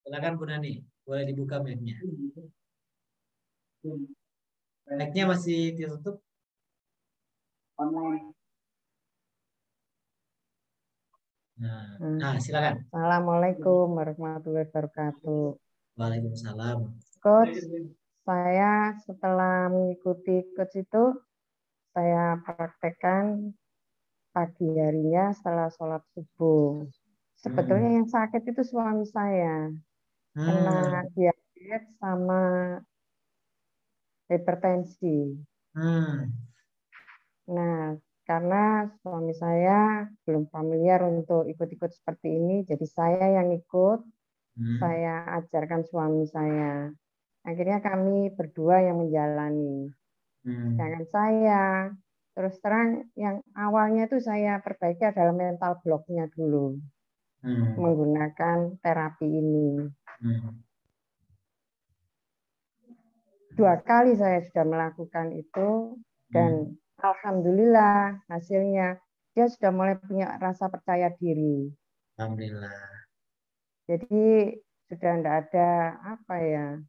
Silakan Bu Nani, boleh dibuka mic-nya. Mic-nya masih ditutup? Online. Nah, silakan. Assalamualaikum warahmatullahi wabarakatuh. Waalaikumsalam. Coach, saya setelah mengikuti coach itu, saya praktekkan pagi harinya setelah sholat subuh. Sebetulnya yang sakit itu suami saya. Kena diabetes sama hipertensi. Nah, karena suami saya belum familiar untuk ikut-ikut seperti ini, jadi saya yang ikut, saya ajarkan suami saya. Akhirnya kami berdua yang menjalani. Jangan saya, terus terang yang awalnya itu saya perbaiki adalah mental block-nya dulu. Menggunakan terapi ini. 2 kali saya sudah melakukan itu, dan alhamdulillah hasilnya dia sudah mulai punya rasa percaya diri. Alhamdulillah. Jadi sudah tidak ada apa ya,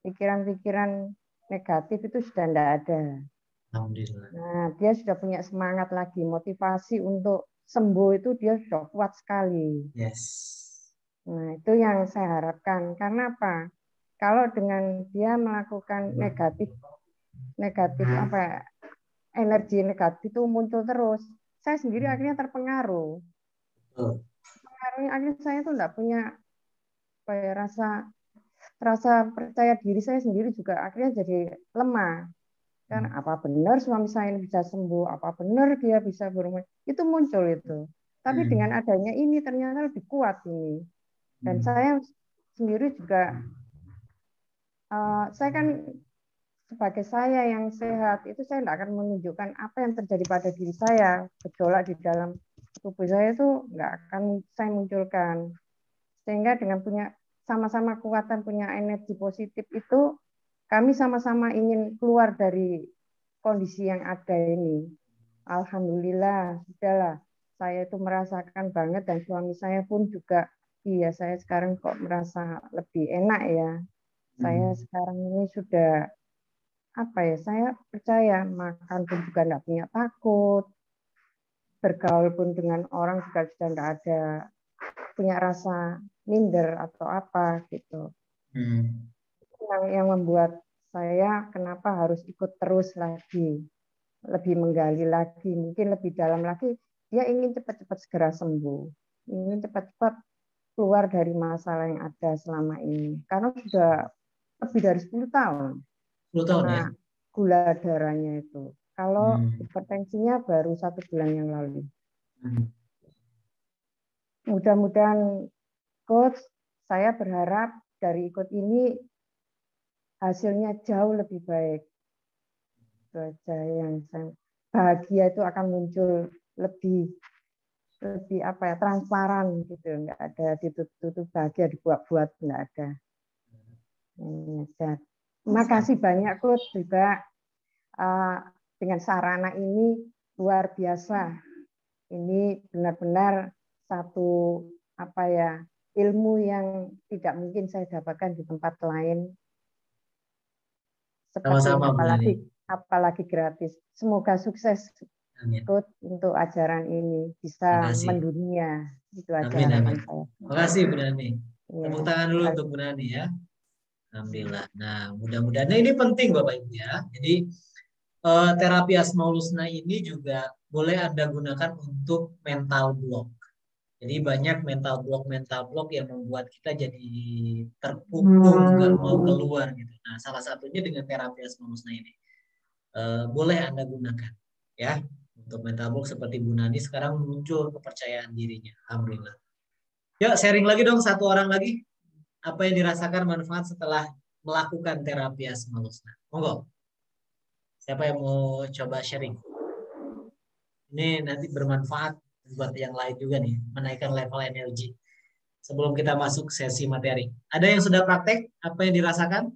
pikiran-pikiran negatif itu sudah tidak ada. Alhamdulillah. Nah, dia sudah punya semangat lagi, motivasi untuk sembuh itu dia sudah kuat sekali. Yes. Nah, itu yang saya harapkan. Karena apa? Kalau dengan dia melakukan negatif apa, energi negatif itu muncul terus, saya sendiri akhirnya terpengaruh. Pengaruhnya akhirnya saya tuh enggak punya apa ya, rasa percaya diri saya sendiri juga akhirnya jadi lemah. Kan apa benar suami saya ini bisa sembuh, apa benar dia bisa berumah, itu muncul itu. Tapi dengan adanya ini ternyata lebih kuat ini. Dan saya sendiri juga, saya kan sebagai saya yang sehat, itu saya tidak akan menunjukkan apa yang terjadi pada diri saya. Gejolak di dalam tubuh saya itu nggak akan saya munculkan. Sehingga dengan punya sama-sama kekuatan, punya energi positif itu, kami sama-sama ingin keluar dari kondisi yang ada ini. Alhamdulillah, sudahlah. Saya itu merasakan banget dan suami saya pun juga, iya saya sekarang kok merasa lebih enak ya. Saya sekarang ini sudah, apa ya, saya percaya makan pun juga enggak punya takut, bergaul pun dengan orang juga sudah enggak ada punya rasa minder atau apa gitu. Yang membuat saya kenapa harus ikut terus lagi, lebih menggali lagi, mungkin lebih dalam lagi. Dia ingin cepat-cepat segera sembuh, ingin cepat-cepat keluar dari masalah yang ada selama ini. Karena sudah lebih dari 10 tahun. 10 tahun ya? Gula darahnya itu. Kalau hipertensinya baru 1 bulan yang lalu. Mudah-mudahan coach, saya berharap dari ikut ini hasilnya jauh lebih baik. Itu aja yang saya bahagia itu akan muncul lebih apa ya, transparan gitu, nggak ada ditutup bahagia dibuat-buat, nggak ada. Terima kasih banyak coach juga, dengan sarana ini luar biasa. Ini benar-benar satu apa ya, ilmu yang tidak mungkin saya dapatkan di tempat lain. Seperti ini, apalagi gratis. Semoga sukses coach untuk ajaran ini bisa mendunia. Itu aja harapan saya. Terima kasih Bu Nani. Tepuk tangan dulu untuk Bu Nani ya. Alhamdulillah. Nah, mudah-mudahan ini penting Bapak Ibu ya. Jadi terapi Asmaul Husna ini juga boleh Anda gunakan untuk mental block. Jadi banyak mental block yang membuat kita jadi terkungkung, nggak mau keluar gitu. Nah, salah satunya dengan terapi Asmaul Husna ini. Boleh Anda gunakan ya. Untuk mental block seperti Bu Nani sekarang muncul kepercayaan dirinya. Alhamdulillah. Yuk sharing lagi dong, satu orang lagi. Apa yang dirasakan manfaat setelah melakukan terapi Asmaul Husna? Monggo. Siapa yang mau coba sharing? Ini nanti bermanfaat buat yang lain juga nih, menaikkan level energi. Sebelum kita masuk sesi materi. Ada yang sudah praktek? Apa yang dirasakan?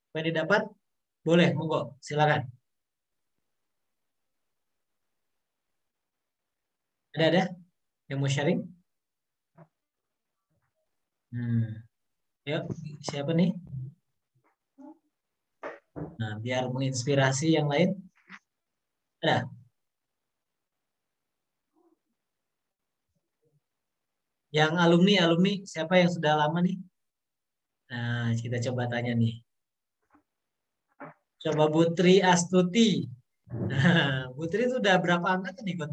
Apa yang didapat? Boleh, monggo. Silakan. Ada yang mau sharing? Yuk, siapa nih? Nah, biar menginspirasi yang lain. Ada? Yang alumni, siapa yang sudah lama nih? Nah, kita coba tanya nih. Coba Putri Astuti. Nah, Putri itu udah berapa angkatan ikut?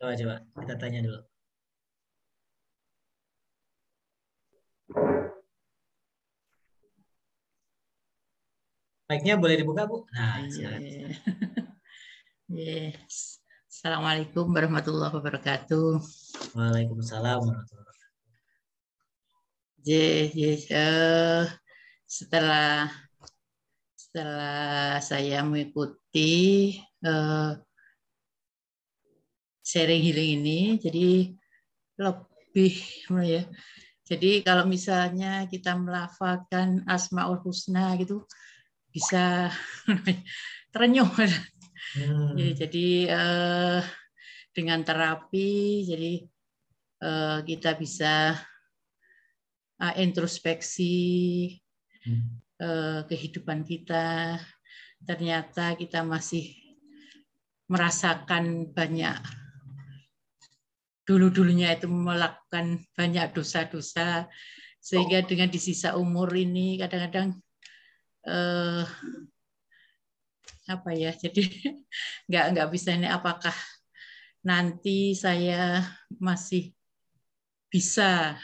Coba kita tanya dulu. Mic-nya boleh dibuka, Bu? Nah, silakan. Assalamualaikum warahmatullahi wabarakatuh. Waalaikumsalam warahmatullahi wabarakatuh. Setelah saya mengikuti sharing healing ini, jadi lebih ya. Jadi kalau misalnya kita melafalkan Asmaul Husna gitu, bisa terenyuh. Jadi dengan terapi, jadi kita bisa introspeksi kehidupan kita. Ternyata kita masih merasakan banyak, dulu-dulunya itu melakukan banyak dosa-dosa, sehingga dengan di sisa umur ini kadang-kadang apa ya, jadi nggak bisa ini, apakah nanti saya masih bisa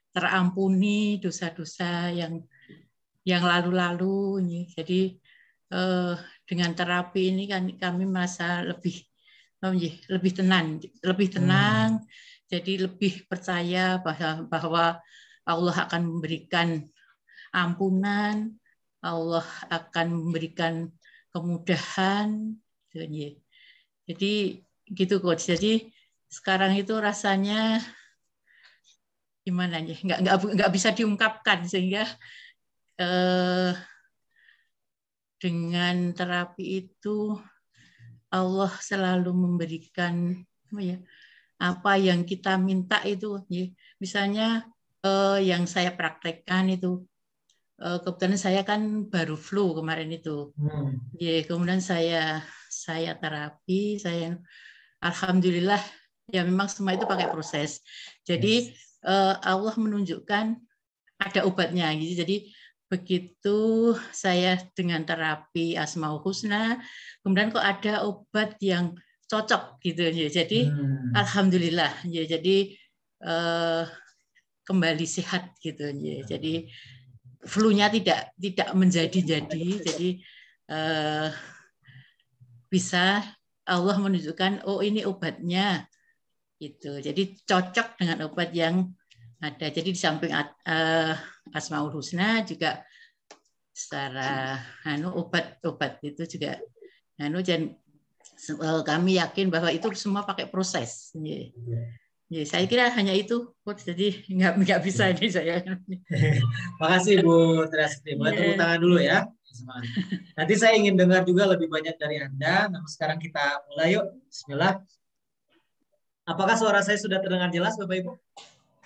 terampuni dosa-dosa yang lalu-lalu. Jadi dengan terapi ini kan kami merasa lebih tenang, jadi lebih percaya bahwa Allah akan memberikan ampunan, Allah akan memberikan kemudahan. Jadi gitu Coach. Jadi sekarang itu rasanya gimana ya? Nggak bisa diungkapkan, sehingga dengan terapi itu Allah selalu memberikan apa yang kita minta itu. Misalnya yang saya praktekkan itu, kebetulan saya kan baru flu kemarin itu. Kemudian saya terapi, alhamdulillah ya, memang semua itu pakai proses. Jadi Allah menunjukkan ada obatnya gitu. Jadi begitu saya dengan terapi Asmaul Husna, kemudian kok ada obat yang cocok gitu ya. Jadi alhamdulillah ya, jadi kembali sehat gitu ya. Jadi flu-nya tidak menjadi-jadi. Jadi bisa Allah menunjukkan, oh ini obatnya gitu. Jadi cocok dengan obat yang ada. Jadi di samping Asmaul Husna juga secara obat itu juga dan kami yakin bahwa itu semua pakai proses. Saya kira hanya itu, jadi nggak bisa ini saya. Makasih Bu Trasti. Boleh tepuk tangan dulu ya. Nanti saya ingin dengar juga lebih banyak dari Anda. Nah, sekarang kita mulai yuk. Bismillah. Apakah suara saya sudah terdengar jelas, Bapak Ibu?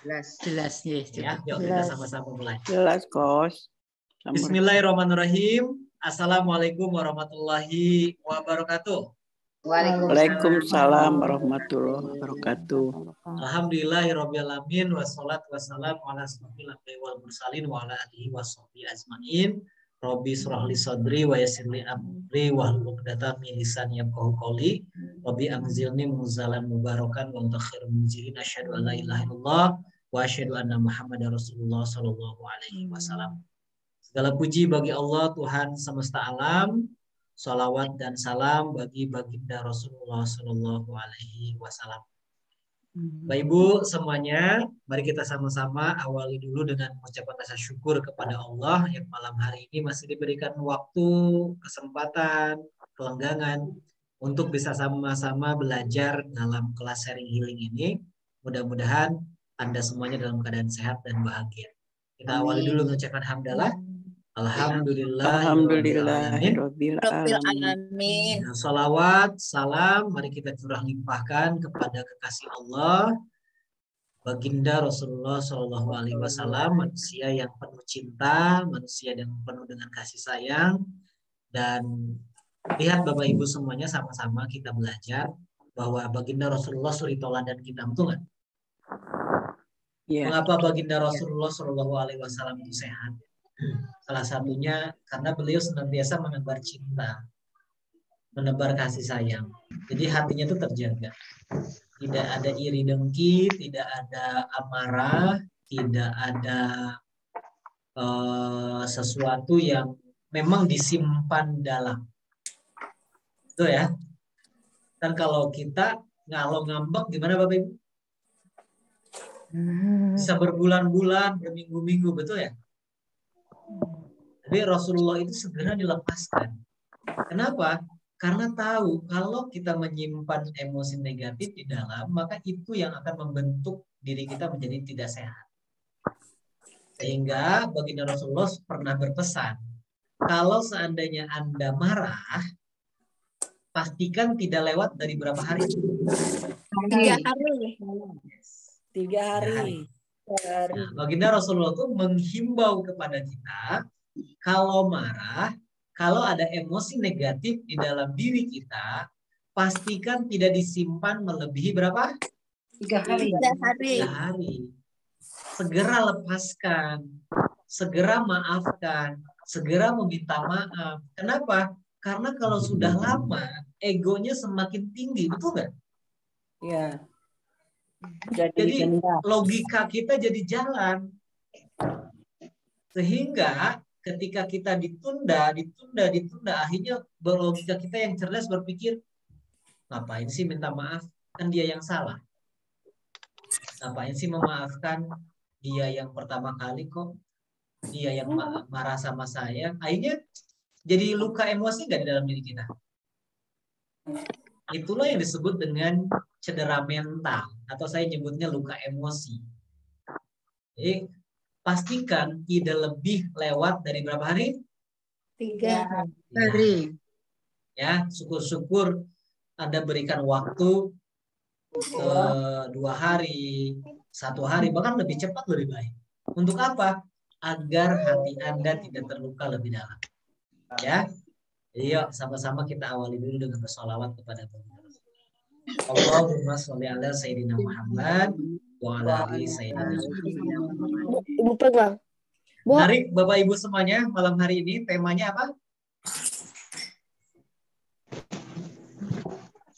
Jelas ya. Yuk kita sama-sama mulai. Jelas, Coach. Bismillahirrahmanirrahim. Assalamualaikum warahmatullahi wabarakatuh. Waalaikumsalam warahmatullahi wabarakatuh. Alhamdulillahirrahmanirrahim. Wassalatu wassalamu ala asyrofil anbiya'i wal mursalin wa ala alihi washabihi ajmain. Rabbi shrah li sadri wa yassir li amri wahlul 'uqdatam min lisani yafqahu qawli. Rabbi anzilni munzalan mubarakan wa anta khairul munzilin. Asyhadu an la ilaha illallah wa asyhadu anna Muhammadar Rasulullah sallallahu alaihi wasallam. Segala puji bagi Allah Tuhan semesta alam. Salawat dan salam bagi baginda Rasulullah sallallahu alaihi wasallam. Bapak Ibu semuanya, mari kita sama-sama awali dulu dengan mengucapkan rasa syukur kepada Allah yang malam hari ini masih diberikan waktu, kesempatan, kelenggangan untuk bisa sama-sama belajar dalam kelas sharing healing ini. Mudah-mudahan Anda semuanya dalam keadaan sehat dan bahagia. Kita awali dulu mengucapkan hamdalah. Alhamdulillahirabbil alamin. Salawat, salam, mari kita curah limpahkan kepada kekasih Allah Baginda Rasulullah Shallallahu Alaihi Wasallam, manusia yang penuh cinta, manusia yang penuh dengan kasih sayang. Dan lihat Bapak Ibu semuanya, sama-sama kita belajar bahwa Baginda Rasulullah suri toladan kita, betul nggak? Iya. Mengapa Baginda Rasulullah Shallallahu Alaihi Wasallam itu sehat? Salah satunya karena beliau senantiasa menebar cinta, menebar kasih sayang. Jadi hatinya itu terjaga. Tidak ada iri dengki, tidak ada amarah, tidak ada sesuatu yang memang disimpan dalam. Itu ya. Dan kalau kita ngalo ngambek gimana Bapak Ibu? Bisa berbulan-bulan, berminggu-minggu, betul ya? Tapi Rasulullah itu segera dilepaskan. Kenapa? Karena tahu kalau kita menyimpan emosi negatif di dalam, maka itu yang akan membentuk diri kita menjadi tidak sehat. Sehingga baginda Rasulullah pernah berpesan, kalau seandainya Anda marah, pastikan tidak lewat dari berapa hari? 3 hari. 3 hari. Nah, baginda Rasulullah itu menghimbau kepada kita, kalau marah, kalau ada emosi negatif di dalam diri kita, pastikan tidak disimpan melebihi berapa? 3 hari. 3 hari. 3 hari. Segera lepaskan, segera maafkan, segera meminta maaf. Kenapa? Karena kalau sudah lama, egonya semakin tinggi, betul nggak? Iya. Jadi logika kita jadi jalan. Sehingga ketika kita ditunda, akhirnya logika kita yang cerdas berpikir, ngapain sih minta maaf? Kan dia yang salah. Ngapain sih memaafkan? Dia yang pertama kali kok. Dia yang marah sama saya. Akhirnya jadi luka emosi nggak di dalam diri kita? Itulah yang disebut dengan cedera mental. Atau saya nyebutnya luka emosi. Jadi pastikan tidak lebih lewat dari berapa hari? 3 hari. Ya, syukur-syukur Anda berikan waktu 2 hari, 1 hari, bahkan lebih cepat lebih baik. Untuk apa? Agar hati Anda tidak terluka lebih dalam. Ya, jadi yuk sama-sama kita awali dulu dengan bersolawat kepada Tuhan. Allahumma sholli ala Sayyidina Muhammad wa ala ali Sayyidina Muhammad. Ibu pegang. Menarik Bapak Ibu semuanya, malam hari ini temanya apa?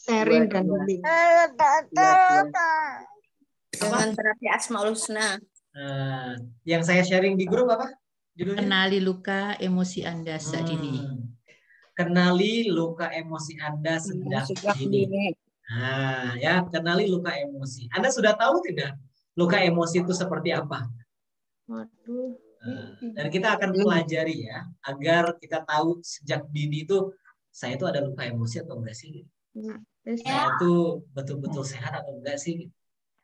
Sharing dan healing. Dengan terapi Asmaul Husna. Yang saya sharing di grup apa? Judulnya? Kenali luka emosi Anda sejak dini. Kenali luka emosi Anda sejak dini. Nah, ya, kenali luka emosi. Anda sudah tahu tidak luka emosi itu seperti apa? Waduh. Dan kita akan pelajari ya, agar kita tahu sejak dini itu saya itu ada luka emosi atau enggak sih? Saya itu betul-betul sehat atau enggak sih?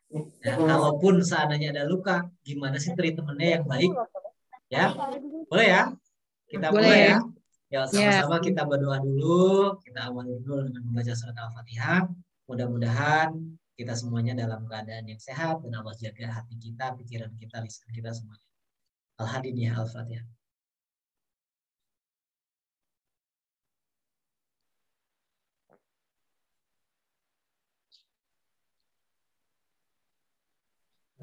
Nah, kalaupun seandainya ada luka, gimana sih treatmentnya yang baik? Ya, boleh ya? Kita mulai ya. Ya, sama-sama kita berdoa dulu. Kita awali dulu dengan membaca surat Al-Fatihah. Mudah-mudahan kita semuanya dalam keadaan yang sehat dan Allah jaga hati kita, pikiran kita, lisan kita semuanya. Al-Hadidiyah Al-Fatihah.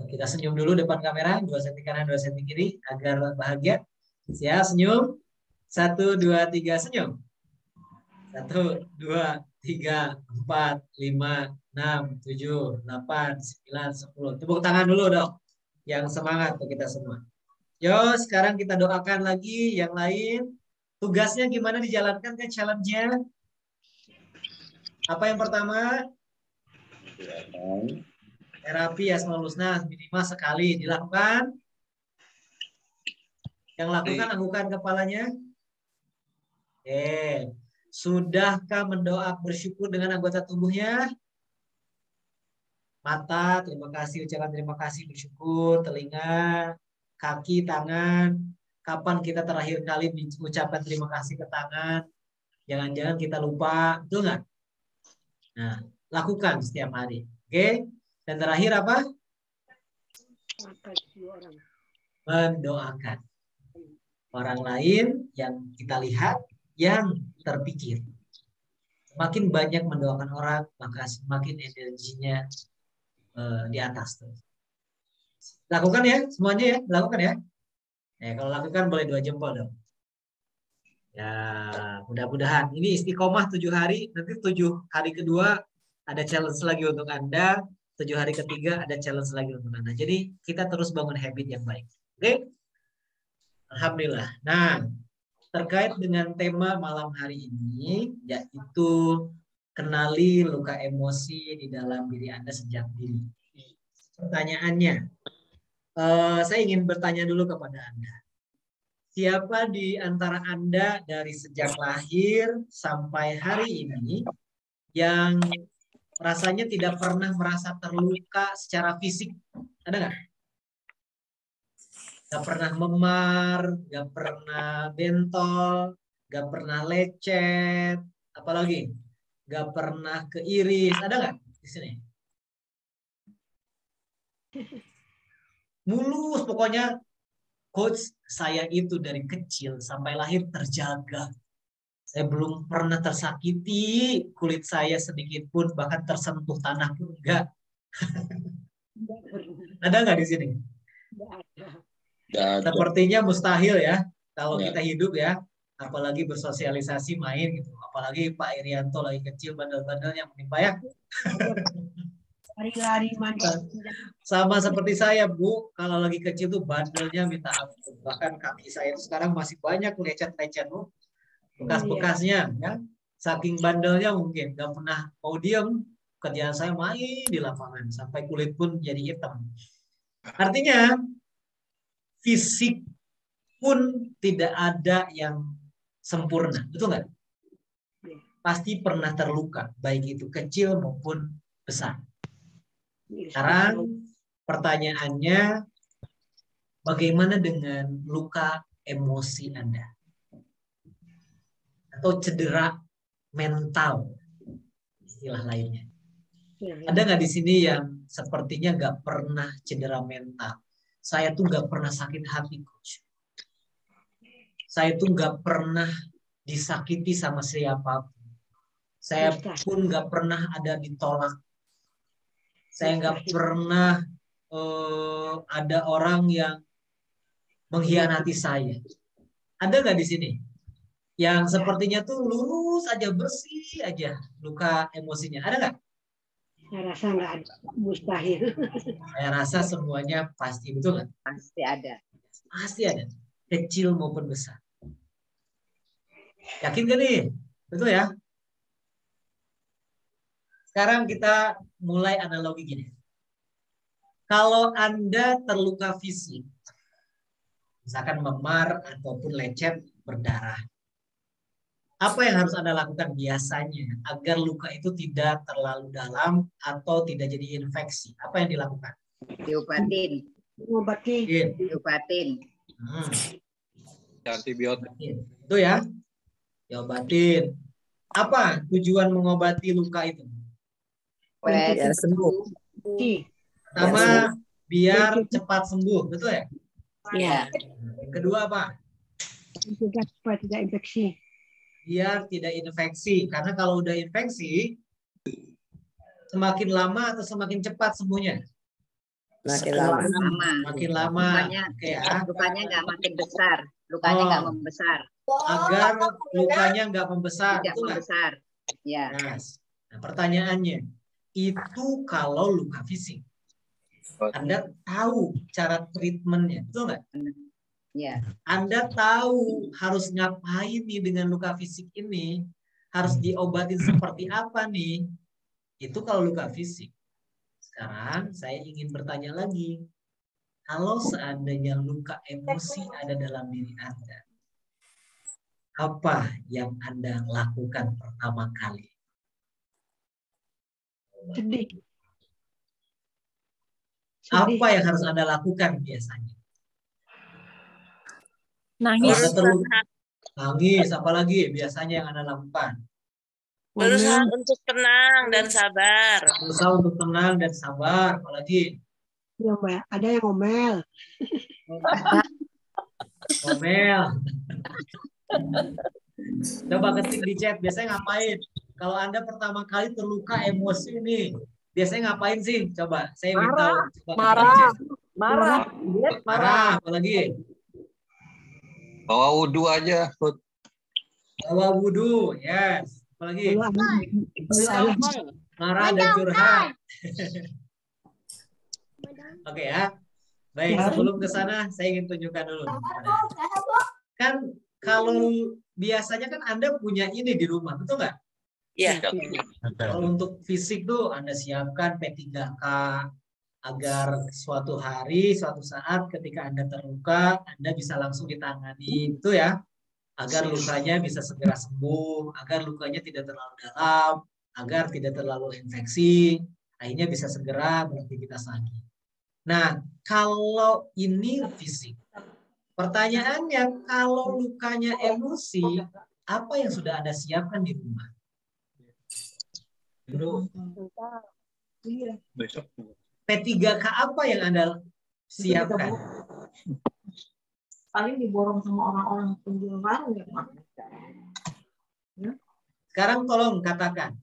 Kita senyum dulu depan kamera, 2 cm kanan, 2 cm kiri, agar bahagia. Ya, senyum. 1, 2, 3, senyum. 1, 2, 3, 4, 5, 6, 7, 8, 9, 10. Tepuk tangan dulu dong. Yang semangat untuk kita semua. Yo, sekarang kita doakan lagi yang lain. Tugasnya gimana dijalankan ke challenge-nya? Apa yang pertama? Terapi Asmaul Husna minimal sekali dilakukan. Yang lakukan anggukan kepalanya. Oke. Sudahkah mendoa bersyukur dengan anggota tubuhnya? Mata, terima kasih, ucapan terima kasih, bersyukur. Telinga, kaki, tangan. Kapan kita terakhir kali mengucapkan terima kasih ke tangan? Jangan-jangan kita lupa, betul nggak? Nah, lakukan setiap hari. Oke. Dan terakhir apa? Mendoakan orang lain yang kita lihat, yang terpikir. Semakin banyak mendoakan orang, maka semakin energinya di atas tuh. Lakukan ya semuanya ya, lakukan ya. Kalau lakukan boleh 2 jempol dong. Ya, mudah-mudahan ini istiqomah 7 hari, nanti 7 hari kedua ada challenge lagi untuk Anda, 7 hari ketiga ada challenge lagi untuk Anda. Jadi kita terus bangun habit yang baik. Oke? Alhamdulillah. Nah, terkait dengan tema malam hari ini, yaitu kenali luka emosi di dalam diri Anda sejak dini. Pertanyaannya, saya ingin bertanya dulu kepada Anda. Siapa di antara Anda dari sejak lahir sampai hari ini yang rasanya tidak pernah merasa terluka secara fisik? Ada nggak? Gak pernah memar, gak pernah bentol, gak pernah lecet, apalagi gak pernah keiris, ada nggak di sini? Mulus pokoknya, coach, saya itu dari kecil sampai lahir terjaga. Saya belum pernah tersakiti, kulit saya sedikit pun bahkan tersentuh tanah pun enggak. Ada nggak di sini? Sepertinya mustahil ya kalau kita hidup ya, apalagi bersosialisasi main gitu, apalagi Pak Irianto lagi kecil bandel-bandelnya menimpa ya. Lari-lari Sama seperti saya Bu, kalau lagi kecil tuh bandelnya minta ampun, bahkan kaki saya itu sekarang masih banyak lecet-lecet Bu, bekas-bekasnya ya, saking bandelnya mungkin nggak pernah mau diem, kerjaan saya main di lapangan sampai kulit pun jadi hitam. Artinya fisik pun tidak ada yang sempurna, betul nggak? Pasti pernah terluka, baik itu kecil maupun besar. Sekarang pertanyaannya, bagaimana dengan luka emosi Anda? Atau cedera mental, istilah lainnya. Ada nggak di sini yang sepertinya nggak pernah cedera mental? Saya tuh nggak pernah sakit hati, coach. Saya tuh nggak pernah disakiti sama siapapun. Saya pun nggak pernah ada ditolak. Saya nggak pernah ada orang yang mengkhianati saya. Ada nggak di sini yang sepertinya tuh lurus aja, bersih aja luka emosinya? Ada nggak? Saya rasa nggak ada, mustahil. Saya rasa semuanya pasti, betul nggak? Pasti ada. Pasti ada, kecil maupun besar. Yakin gak nih? Betul ya? Sekarang kita mulai analogi gini. Kalau Anda terluka fisik, misalkan memar ataupun lecet berdarah, apa yang harus Anda lakukan biasanya agar luka itu tidak terlalu dalam atau tidak jadi infeksi? Apa yang dilakukan? Diobatin. Diobatin. Antibiotik. Itu ya, diobatin. Apa tujuan mengobati luka itu? Biar sembuh. Pertama, biar cepat sembuh, betul ya? Iya. Yang kedua apa? Supaya tidak infeksi. Biar tidak infeksi, karena kalau udah infeksi, semakin lama atau semakin cepat sembuhnya? Makin lama. Makin lama. Lukanya nggak makin besar, lukanya nggak membesar. Agar lukanya nggak membesar. Tidak membesar. Ya. Nah, pertanyaannya, itu kalau luka fisik. Anda tahu cara treatmentnya, betul nggak? Ya. Anda tahu harus ngapain nih dengan luka fisik ini, harus diobatin seperti apa nih? Itu kalau luka fisik. Sekarang saya ingin bertanya lagi, kalau seandainya luka emosi ada dalam diri Anda, apa yang Anda lakukan pertama kali? Sedih. Apa yang harus Anda lakukan biasanya? Nangis. Nangis, apalagi biasanya yang Anda lakukan? Berusaha untuk tenang dan sabar. Berusaha untuk tenang dan sabar, apalagi? Ya, Mbak. Ada yang ngomel. Ngomel. Coba ketik di chat, biasanya ngapain? Kalau Anda pertama kali terluka emosi nih, biasanya ngapain sih? Coba, saya ingin tahu. Coba ketik di chat. Marah. Marah, apalagi? Bawa wudhu aja. Bawa wudhu, yes. Apalagi? Marah dan curhat. Oke ya. Baik, sebelum ke sana, saya ingin tunjukkan dulu. Kan kalau biasanya kan Anda punya ini di rumah, betul nggak? Iya. Kalau untuk fisik tuh Anda siapkan P3K agar suatu hari, suatu saat ketika Anda terluka, Anda bisa langsung ditangani, itu ya, agar lukanya bisa segera sembuh, agar lukanya tidak terlalu dalam, agar tidak terlalu infeksi, akhirnya bisa segera beraktivitas lagi. Nah, kalau ini fisik, pertanyaannya, kalau lukanya emosi, apa yang sudah Anda siapkan di rumah? P3K apa yang Anda siapkan? Paling diborong sama orang-orang penjual barang ya, Pak. Sekarang tolong katakan,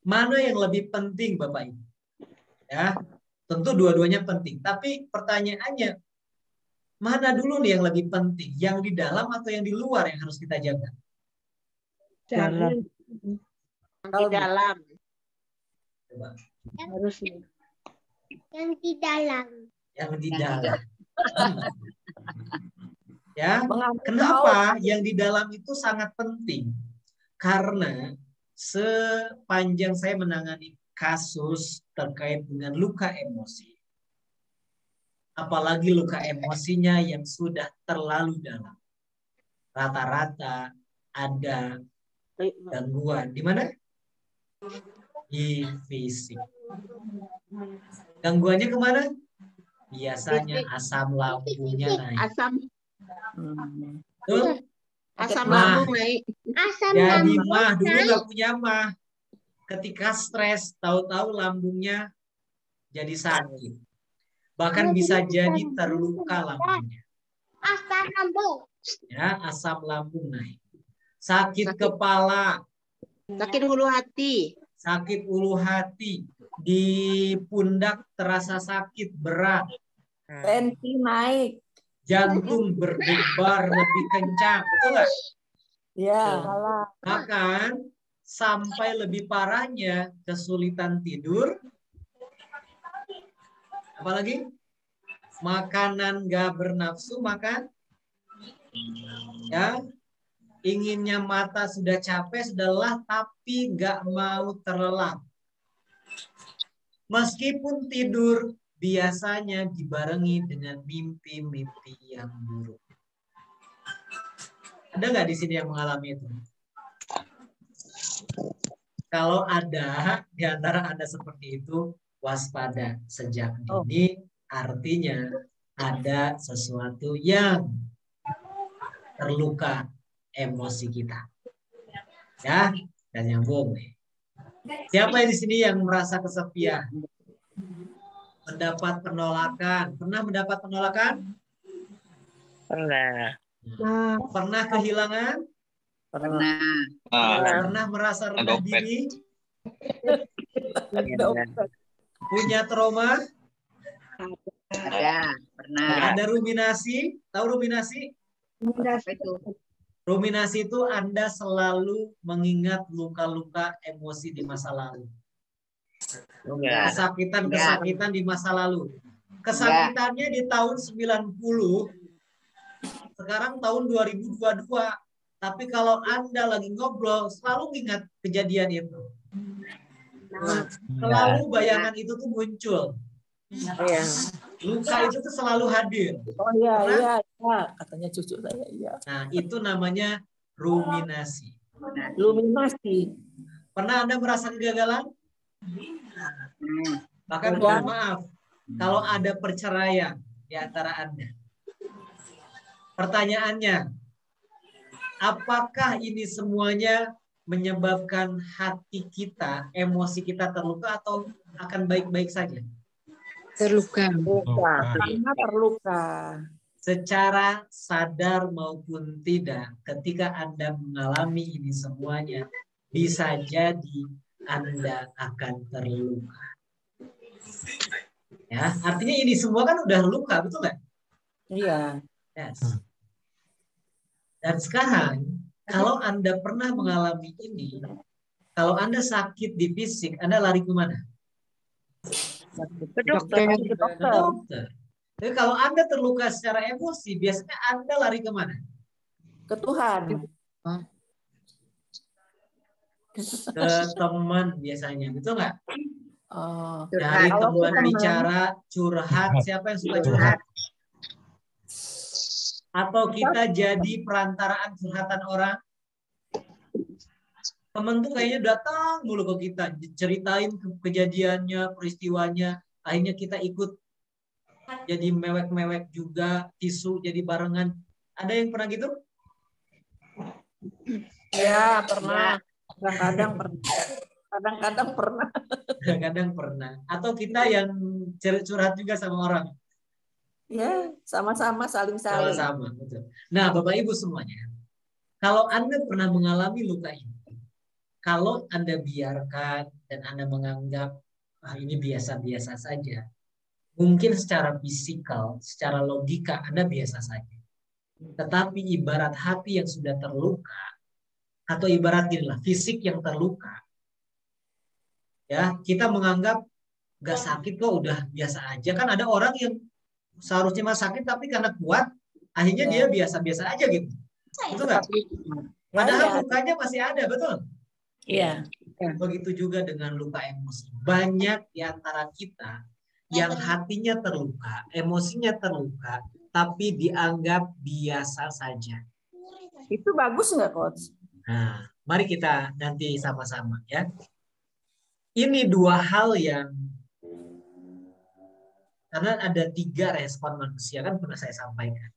mana yang lebih penting Bapak Ibu? Ya, tentu dua-duanya penting. Tapi pertanyaannya, mana dulu nih yang lebih penting? Yang di dalam atau yang di luar yang harus kita jaga? Dalam. Di dalam. Coba. Harus. Yang di dalam. Yang di dalam. Ya, kenapa yang di dalam itu sangat penting? Karena sepanjang saya menangani kasus terkait dengan luka emosi, apalagi luka emosinya yang sudah terlalu dalam, rata-rata ada gangguan. Di mana? Di fisik. Gangguannya kemana? Biasanya asam lambungnya naik. Tuh. Asam lambung naik. Jadi mah dulu nggak punya mah. Ketika stres, tahu-tahu lambungnya jadi sakit. Bahkan bisa jadi terluka lambungnya. Asam lambung. Ya, asam lambung naik. Sakit kepala. Sakit ulu hati. Sakit ulu hati. Di pundak terasa sakit berat. Tensi naik. Jantung berdebar lebih kencang. Betul nggak? Ya. Bahkan sampai lebih parahnya kesulitan tidur. Apalagi? Makanan gak bernafsu makan. Ya. Inginnya mata sudah capek, sudah lelah, tapi gak mau terlelap. Meskipun tidur, biasanya dibarengi dengan mimpi-mimpi yang buruk. Ada nggak di sini yang mengalami itu? Kalau ada di antara Anda seperti itu, waspada sejak dini, artinya ada sesuatu yang terluka emosi kita. Ya, dan nyambung nih. Siapa yang di sini yang merasa kesepian? Mendapat penolakan. Pernah mendapat penolakan? Pernah. Pernah kehilangan? Pernah. Pernah merasa rendah diri? Punya trauma? Ada, pernah. Ada ruminasi? Tahu ruminasi? Apa itu? Ruminasi itu Anda selalu mengingat luka-luka emosi di masa lalu. Kesakitan di masa lalu. Kesakitannya di tahun 90, sekarang tahun 2022. Tapi kalau Anda lagi ngobrol, selalu ingat kejadian itu. Selalu bayangan itu tuh muncul. Luka itu tuh selalu hadir. Oh iya, katanya cucu saya, iya. Nah, itu namanya ruminasi. Luminasi. Pernah Anda merasa kegagalan? Bahkan mohon maaf, kalau ada perceraian di antara Anda. Pertanyaannya, apakah ini semuanya menyebabkan hati kita, emosi kita terluka atau akan baik-baik saja? Terluka. Karena terluka. Secara sadar maupun tidak, ketika Anda mengalami ini semuanya, bisa jadi Anda akan terluka. Ya, artinya ini semua kan udah luka, betul nggak? Iya. Yes. Dan sekarang, kalau Anda pernah mengalami ini, kalau Anda sakit di fisik, Anda lari kemana? Ke dokter. Ke dokter. Tapi kalau Anda terluka secara emosi, biasanya Anda lari kemana? Ke Tuhan. Ke teman biasanya, betul nggak? Oh. Dari Kalau teman teman. bicara, curhat. Siapa yang suka curhat? Atau kita jadi perantaraan curhatan orang? Temen tuh kayaknya datang mulu ke kita, ceritain kejadiannya, peristiwanya, akhirnya kita ikut jadi mewek-mewek juga, tisu jadi barengan. Ada yang pernah gitu? Ya, pernah. Kadang-kadang pernah. Kadang-kadang pernah. Kadang pernah. Atau kita yang curhat juga sama orang. Ya, sama-sama saling-saling. Sama-sama, betul. Nah, Bapak Ibu semuanya, kalau Anda pernah mengalami luka ini, kalau Anda biarkan dan Anda menganggap ini biasa-biasa saja, mungkin secara fisikal, secara logika Anda biasa saja. Tetapi ibarat hati yang sudah terluka, atau ibarat inilah fisik yang terluka, ya kita menganggap gak sakit kok, udah biasa aja. Kan ada orang yang seharusnya mah sakit, tapi karena kuat, akhirnya dia biasa-biasa aja gitu. Betul nggak? Padahal lukanya masih ada, betul? Iya. Begitu juga dengan luka emosi. Banyak di antara kita yang hatinya terluka, emosinya terluka, tapi dianggap biasa saja. Itu bagus nggak, Coach? Nah, mari kita nanti sama-sama ya. Ini dua hal yang, karena ada 3 respon manusia, kan pernah saya sampaikan.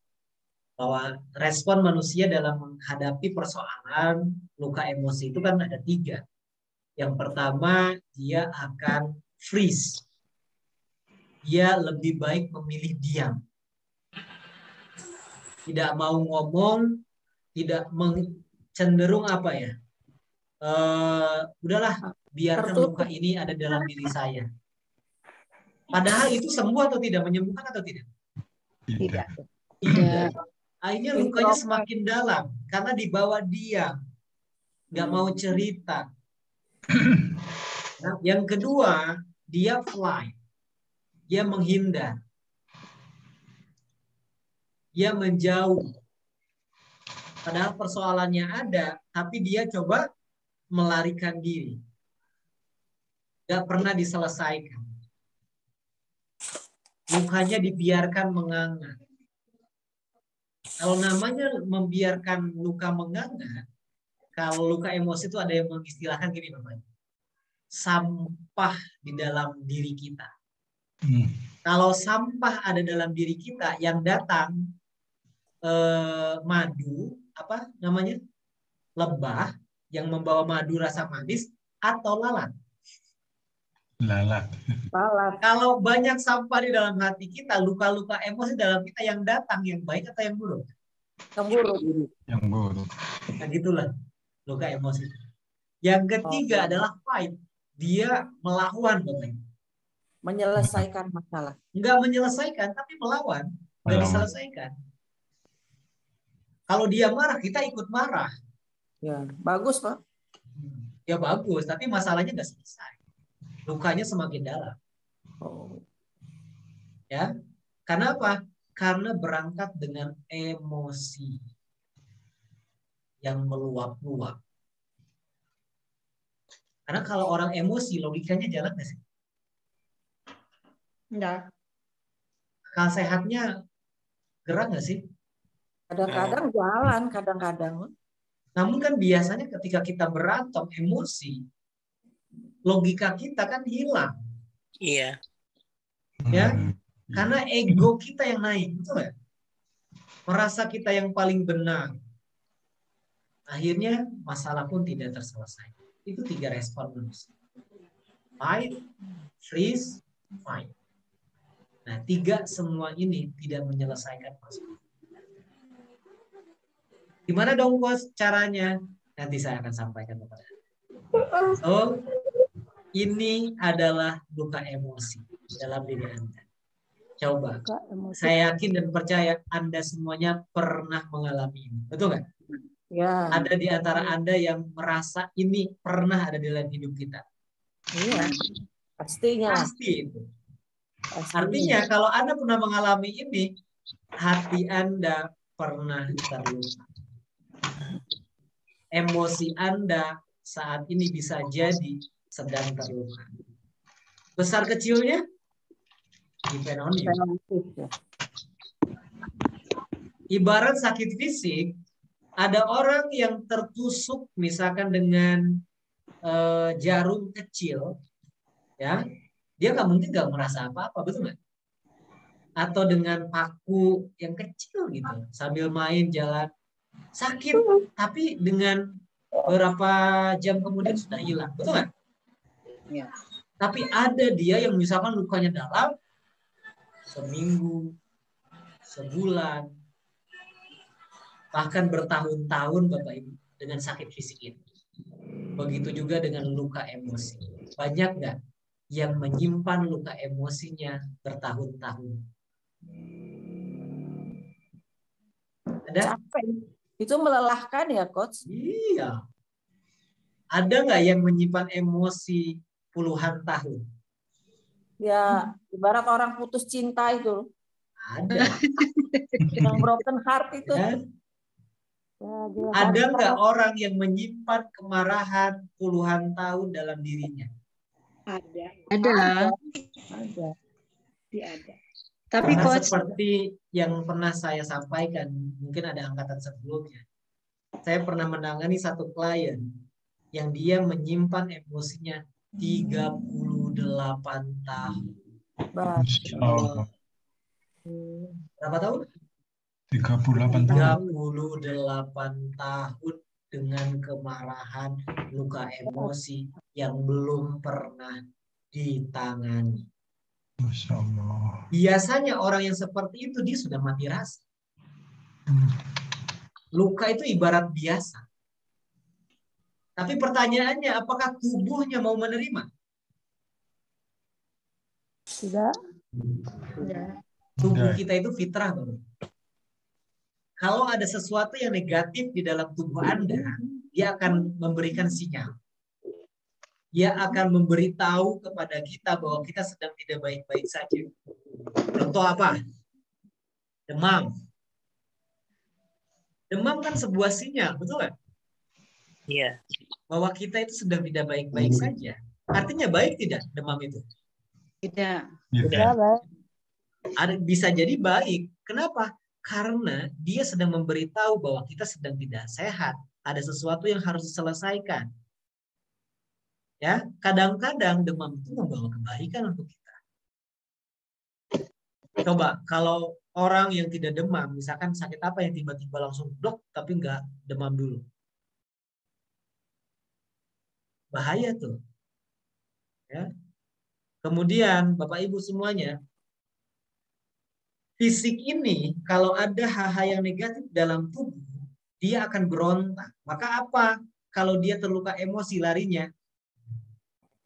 Bahwa respon manusia dalam menghadapi persoalan luka emosi itu kan ada 3. Yang pertama, dia akan freeze. Dia lebih baik memilih diam. Tidak mau ngomong, tidak cenderung apa ya? Udahlah, biarkan luka ini ada dalam diri saya. Padahal itu sembuh atau tidak, menyembuhkan atau tidak? Tidak. Tidak. Akhirnya lukanya semakin dalam karena dibawa diam, nggak mau cerita. Nah, yang kedua, dia fly, dia menghindar, dia menjauh. Padahal persoalannya ada, tapi dia coba melarikan diri, nggak pernah diselesaikan. Lukanya dibiarkan menganga. Kalau namanya membiarkan luka menganga, kalau luka emosi itu ada yang mengistilahkan gini Bapak, sampah di dalam diri kita. Kalau sampah ada dalam diri kita, yang datang madu, apa namanya, lebah yang membawa madu rasa manis, atau lalat. Lalat. Kalau banyak sampah di dalam hati kita, luka-luka emosi dalam kita, yang datang yang baik atau yang buruk? Yang buruk. Yang buruk. Nah gitulah luka emosi. Yang ketiga adalah fight. Dia melawan, Bapak. Menyelesaikan masalah. Enggak menyelesaikan, tapi melawan. Enggak diselesaikan. Kalau dia marah, kita ikut marah. Ya, bagus, Pak. Ya bagus, tapi masalahnya enggak selesai. Lukanya semakin dalam. Ya, karena apa? Karena berangkat dengan emosi yang meluap-luap. Karena kalau orang emosi, logikanya jalan nggak sih? Enggak. Akal sehatnya gerak nggak sih? Kadang-kadang jalan, kadang-kadang. Namun kan biasanya ketika kita berantem emosi, logika kita kan hilang. Iya. Ya, karena ego kita yang naik, betul ya? Merasa kita yang paling benar. Akhirnya masalah pun tidak terselesai. Itu 3 respon manusia. Fight, freeze, fight. Nah, 3 semua ini tidak menyelesaikan masalah. Gimana dong Coach caranya? Nanti saya akan sampaikan kepada Anda. So, ini adalah luka emosi dalam diri Anda. Coba, saya yakin dan percaya Anda semuanya pernah mengalami ini. Betul nggak? Ya. Ada di antara Anda yang merasa ini pernah ada di dalam hidup kita. Iya, pastinya. Pasti itu. Artinya kalau Anda pernah mengalami ini, hati Anda pernah terluka. Emosi Anda saat ini bisa jadi sedang terluka. Besar kecilnya, depend on you. Ibarat sakit fisik, ada orang yang tertusuk misalkan dengan jarum kecil, ya, dia nggak mungkin nggak merasa apa-apa, betul nggak? Atau dengan paku yang kecil gitu, sambil main jalan, sakit, tapi dengan beberapa jam kemudian sudah hilang, betul nggak? Ya. Tapi ada dia yang misalkan lukanya dalam, seminggu, sebulan, bahkan bertahun-tahun Bapak Ibu dengan sakit fisik ini. Begitu juga dengan luka emosi. Banyak nggak yang menyimpan luka emosinya bertahun-tahun? Ada? Capek. Itu melelahkan ya, Coach? Iya. Ada nggak yang menyimpan emosi puluhan tahun? Ya, ibarat orang putus cinta itu. Ada. Yang broken heart itu. Ya. Ada nggak orang yang menyimpan kemarahan puluhan tahun dalam dirinya? Ada. Ada. Ada. Ada. Tapi Karena Coach, seperti yang pernah saya sampaikan, mungkin ada angkatan sebelumnya. Saya pernah menangani satu klien yang dia menyimpan emosinya 38 tahun. Berapa tahun? 38 tahun. 38 tahun dengan kemarahan, luka emosi yang belum pernah ditangani. Masya Allah. Biasanya orang yang seperti itu dia sudah mati rasa. Luka itu ibarat biasa. Tapi pertanyaannya, apakah tubuhnya mau menerima? Tidak. Tubuh kita itu fitrah, Bapak. Kalau ada sesuatu yang negatif di dalam tubuh Anda, dia akan memberikan sinyal. Dia akan memberitahu kepada kita bahwa kita sedang tidak baik-baik saja. Contoh apa? Demam. Demam kan sebuah sinyal, betul kan? Iya. Bahwa kita itu sedang tidak baik-baik saja. Artinya baik tidak demam itu? tidak. Bisa jadi baik. Kenapa? Karena dia sedang memberitahu bahwa kita sedang tidak sehat. Ada sesuatu yang harus diselesaikan. Ya, kadang-kadang demam itu membawa kebaikan untuk kita. Coba kalau orang yang tidak demam, misalkan sakit apa yang tiba-tiba langsung dok, tapi nggak demam dulu. Bahaya tuh. Ya. Kemudian Bapak Ibu semuanya, fisik ini kalau ada hal-hal yang negatif dalam tubuh, dia akan berontak. Maka apa? Kalau dia terluka emosi larinya,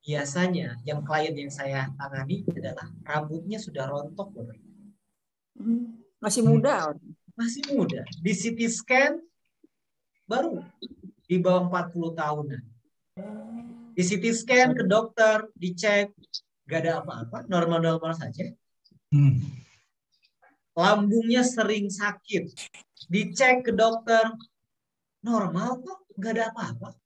biasanya yang klien yang saya tangani adalah rambutnya sudah rontok. Bapak. Masih muda. Masih muda. Di CT scan baru di bawah 40 tahunan. Di CT scan ke dokter, dicek, gak ada apa-apa, normal-normal saja. Lambungnya sering sakit. Dicek ke dokter, normal kok, gak ada apa-apa.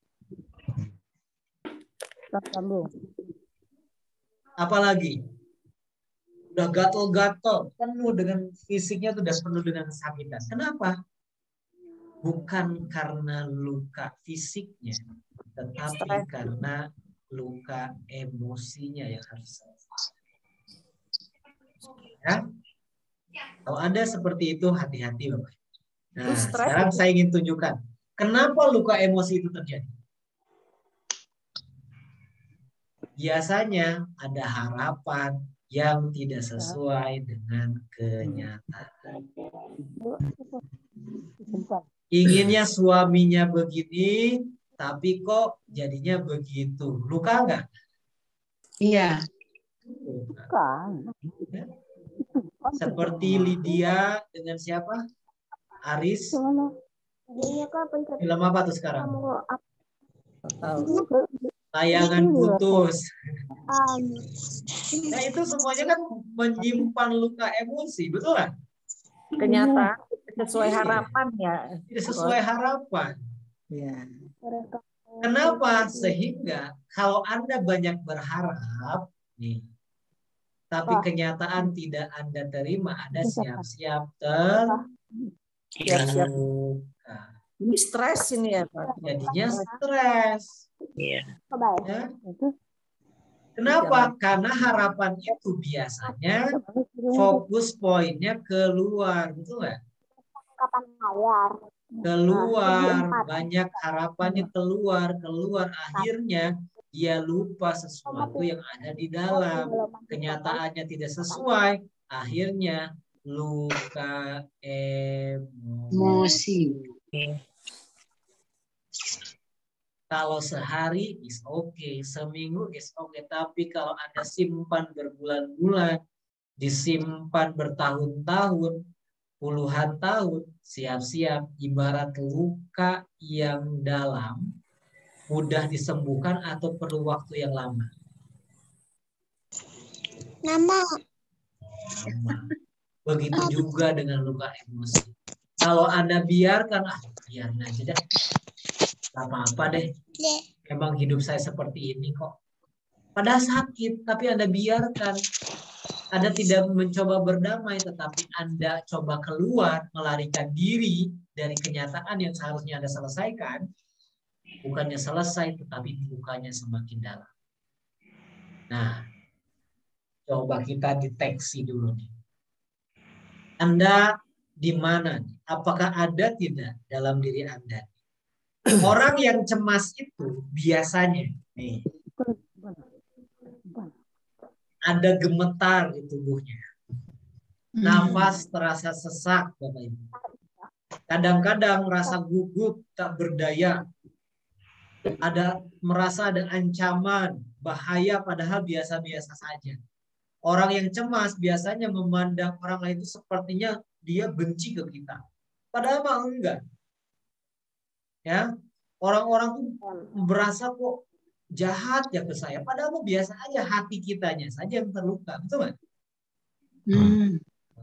Apalagi udah gatel-gatel, penuh dengan fisiknya sudah penuh dengan kesakitan. Kenapa? Bukan karena luka fisiknya, tetapi karena luka emosinya yang harus selesai. Ya? Kalau ada seperti itu, hati-hati Bapak. Nah, sekarang saya ingin tunjukkan kenapa luka emosi itu terjadi. Biasanya ada harapan, yang tidak sesuai dengan kenyataan. Inginnya suaminya begini, tapi kok jadinya begitu. Luka nggak? Iya. Luka. Seperti Lydia dengan siapa? Aris. Film apa tuh sekarang? Tayangan putus. Nah itu semuanya kan menyimpan luka emosi, betul kan? Kenyataan sesuai harapan ya. Tidak sesuai harapan. Ya. Kenapa? Sehingga kalau Anda banyak berharap, nih, tapi kenyataan tidak Anda terima, Anda siap-siap Siap-siap. terluka. Ini stres ini ya Pak. Jadinya stres. Iya. Ya. Kenapa? Karena harapan itu biasanya fokus poinnya keluar, betul nggak? Kapan bayar? Keluar, banyak harapannya keluar, akhirnya dia lupa sesuatu yang ada di dalam. Kenyataannya tidak sesuai, akhirnya luka emosi. Kalau sehari is okay, seminggu is okay, tapi kalau Anda simpan berbulan-bulan, disimpan bertahun-tahun, puluhan tahun, siap-siap ibarat luka yang dalam, mudah disembuhkan atau perlu waktu yang lama? Lama. Begitu juga dengan luka emosi. Kalau Anda biarkan, biarin aja deh. Apa-apa deh. Emang hidup saya seperti ini kok. Padahal sakit, tapi Anda biarkan. Anda tidak mencoba berdamai, tetapi Anda coba keluar, melarikan diri dari kenyataan yang seharusnya Anda selesaikan. Bukannya selesai, tetapi lukanya semakin dalam. Nah, coba kita deteksi dulu nih. Anda di mana? Apakah ada tidak dalam diri Anda? Orang yang cemas itu biasanya nih, ada gemetar di tubuhnya. Nafas terasa sesak, Bapak Ibu. Kadang-kadang rasa gugup, tak berdaya. Merasa ada ancaman, bahaya padahal biasa-biasa saja. Orang yang cemas biasanya memandang orang lain itu sepertinya dia benci ke kita. Padahal mah enggak. Ya, orang-orang tuh berasa kok jahat ya ke saya. Padahal biasa aja, hati kitanya saja yang terluka, betul nggak?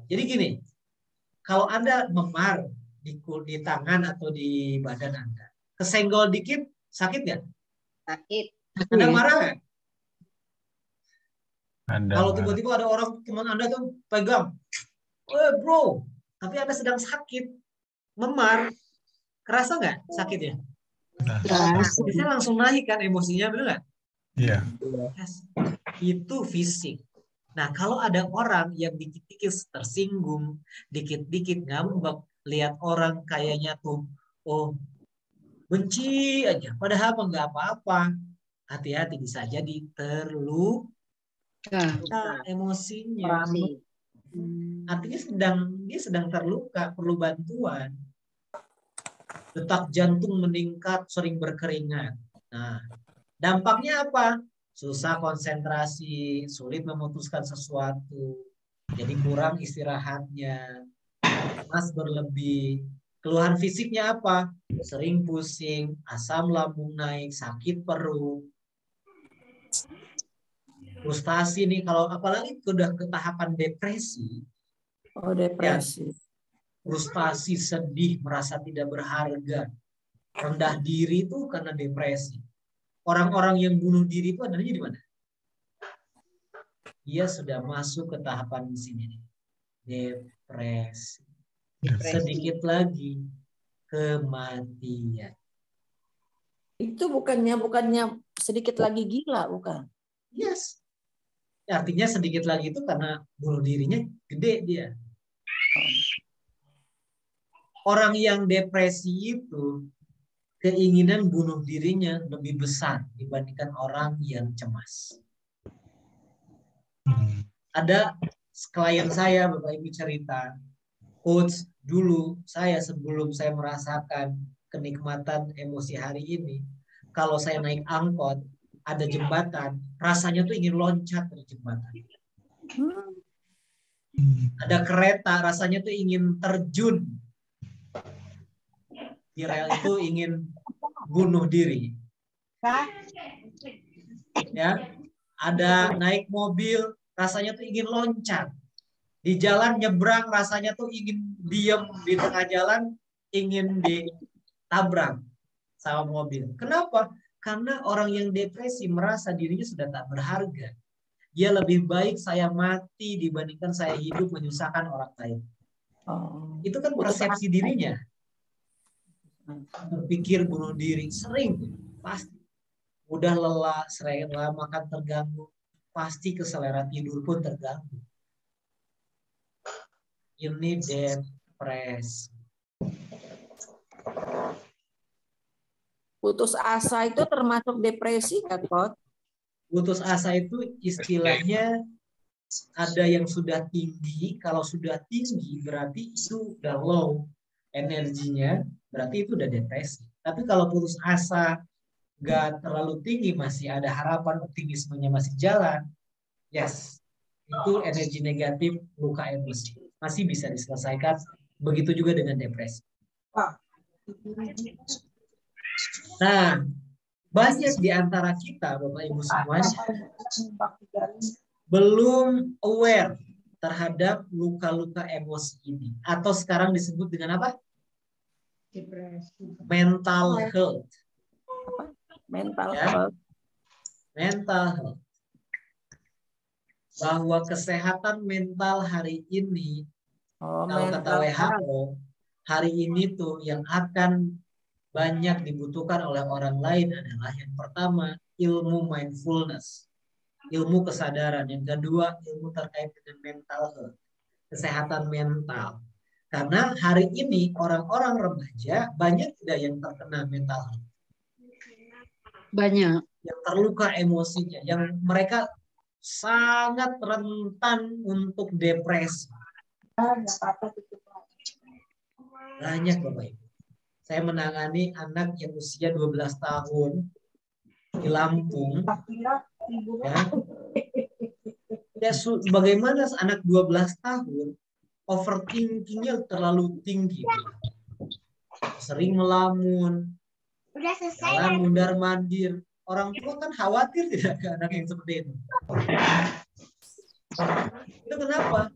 Jadi gini, kalau Anda memar di tangan atau di badan Anda, kesenggol dikit, sakit nggak? Sakit. Anda marah nggak? Kalau Ada. tiba-tiba ada orang teman Anda tuh pegang, bro, tapi Anda sedang sakit, memar, kerasa nggak sakitnya? Bisa langsung naik kan emosinya, benar nggak? Iya. Yes. Itu fisik. Nah, kalau ada orang yang dikit-dikit tersinggung, dikit-dikit ngambek, lihat orang kayaknya tuh, benci aja, padahal nggak apa-apa. Hati-hati, bisa jadi terluka emosinya. Artinya dia sedang terluka, perlu bantuan. Detak jantung meningkat, sering berkeringat. Nah, dampaknya apa? Susah konsentrasi, sulit memutuskan sesuatu, jadi kurang istirahatnya, panas berlebih. Keluhan fisiknya apa? Sering pusing, asam lambung naik, sakit perut. Frustasi nih, kalau apalagi sudah ke tahapan depresi. Depresi. Ya, frustasi, sedih, merasa tidak berharga, rendah diri itu karena depresi. Orang-orang yang bunuh diri itu adanya di mana? Dia sudah masuk ke tahapan di sini. Depresi. Sedikit lagi kematian. Itu bukannya sedikit lagi gila, bukan? Yes. Artinya sedikit lagi itu karena bunuh dirinya gede dia. Orang yang depresi itu keinginan bunuh dirinya lebih besar dibandingkan orang yang cemas. Ada klien saya, Bapak Ibu cerita, coach dulu saya sebelum saya merasakan kenikmatan emosi hari ini, kalau saya naik angkot, ada jembatan, rasanya tuh ingin loncat dari jembatan. Ada kereta, rasanya tuh ingin terjun. Di rel itu ingin bunuh diri. Ya, ada naik mobil, rasanya tuh ingin loncat. Di jalan nyebrang, rasanya tuh ingin diem di tengah jalan, ingin ditabrak sama mobil. Kenapa? Karena orang yang depresi merasa dirinya sudah tak berharga. Dia lebih baik saya mati dibandingkan saya hidup menyusahkan orang lain. Itu kan persepsi dirinya. Berpikir bunuh diri, sering, pasti. Udah lelah, sering makan terganggu, pasti keselera tidur pun terganggu. You need depress. Putus asa itu termasuk depresi nggak, Coach? Putus asa itu istilahnya ada yang sudah tinggi. Kalau sudah tinggi berarti itu udah low energinya, berarti itu udah depresi. Tapi kalau putus asa nggak terlalu tinggi, masih ada harapan, optimismenya masih jalan, yes, itu energi negatif, luka emosi masih bisa diselesaikan. Begitu juga dengan depresi. Nah, banyak di antara kita, Bapak Ibu semuanya, belum aware terhadap luka-luka emosi ini, atau sekarang disebut dengan apa? Mental health. Mental ya? health. Mental health. Bahwa kesehatan mental hari ini, kalau kata WHO, hari ini tuh yang akan banyak dibutuhkan oleh orang lain adalah yang pertama, ilmu mindfulness, ilmu kesadaran. Yang kedua, ilmu terkait dengan mental health, kesehatan mental. Karena hari ini orang-orang remaja banyak tidak yang terkena mental health. Banyak. Yang terluka emosinya, yang mereka sangat rentan untuk depresi. Banyak Bapak Ibu. Saya menangani anak yang usia 12 tahun di Lampung. Ya, bagaimana anak 12 tahun overthinkingnya terlalu tinggi. Sering melamun. Jalan mundar-mandir. Orang tua kan khawatir tidak ke anak yang seperti itu. Itu kenapa?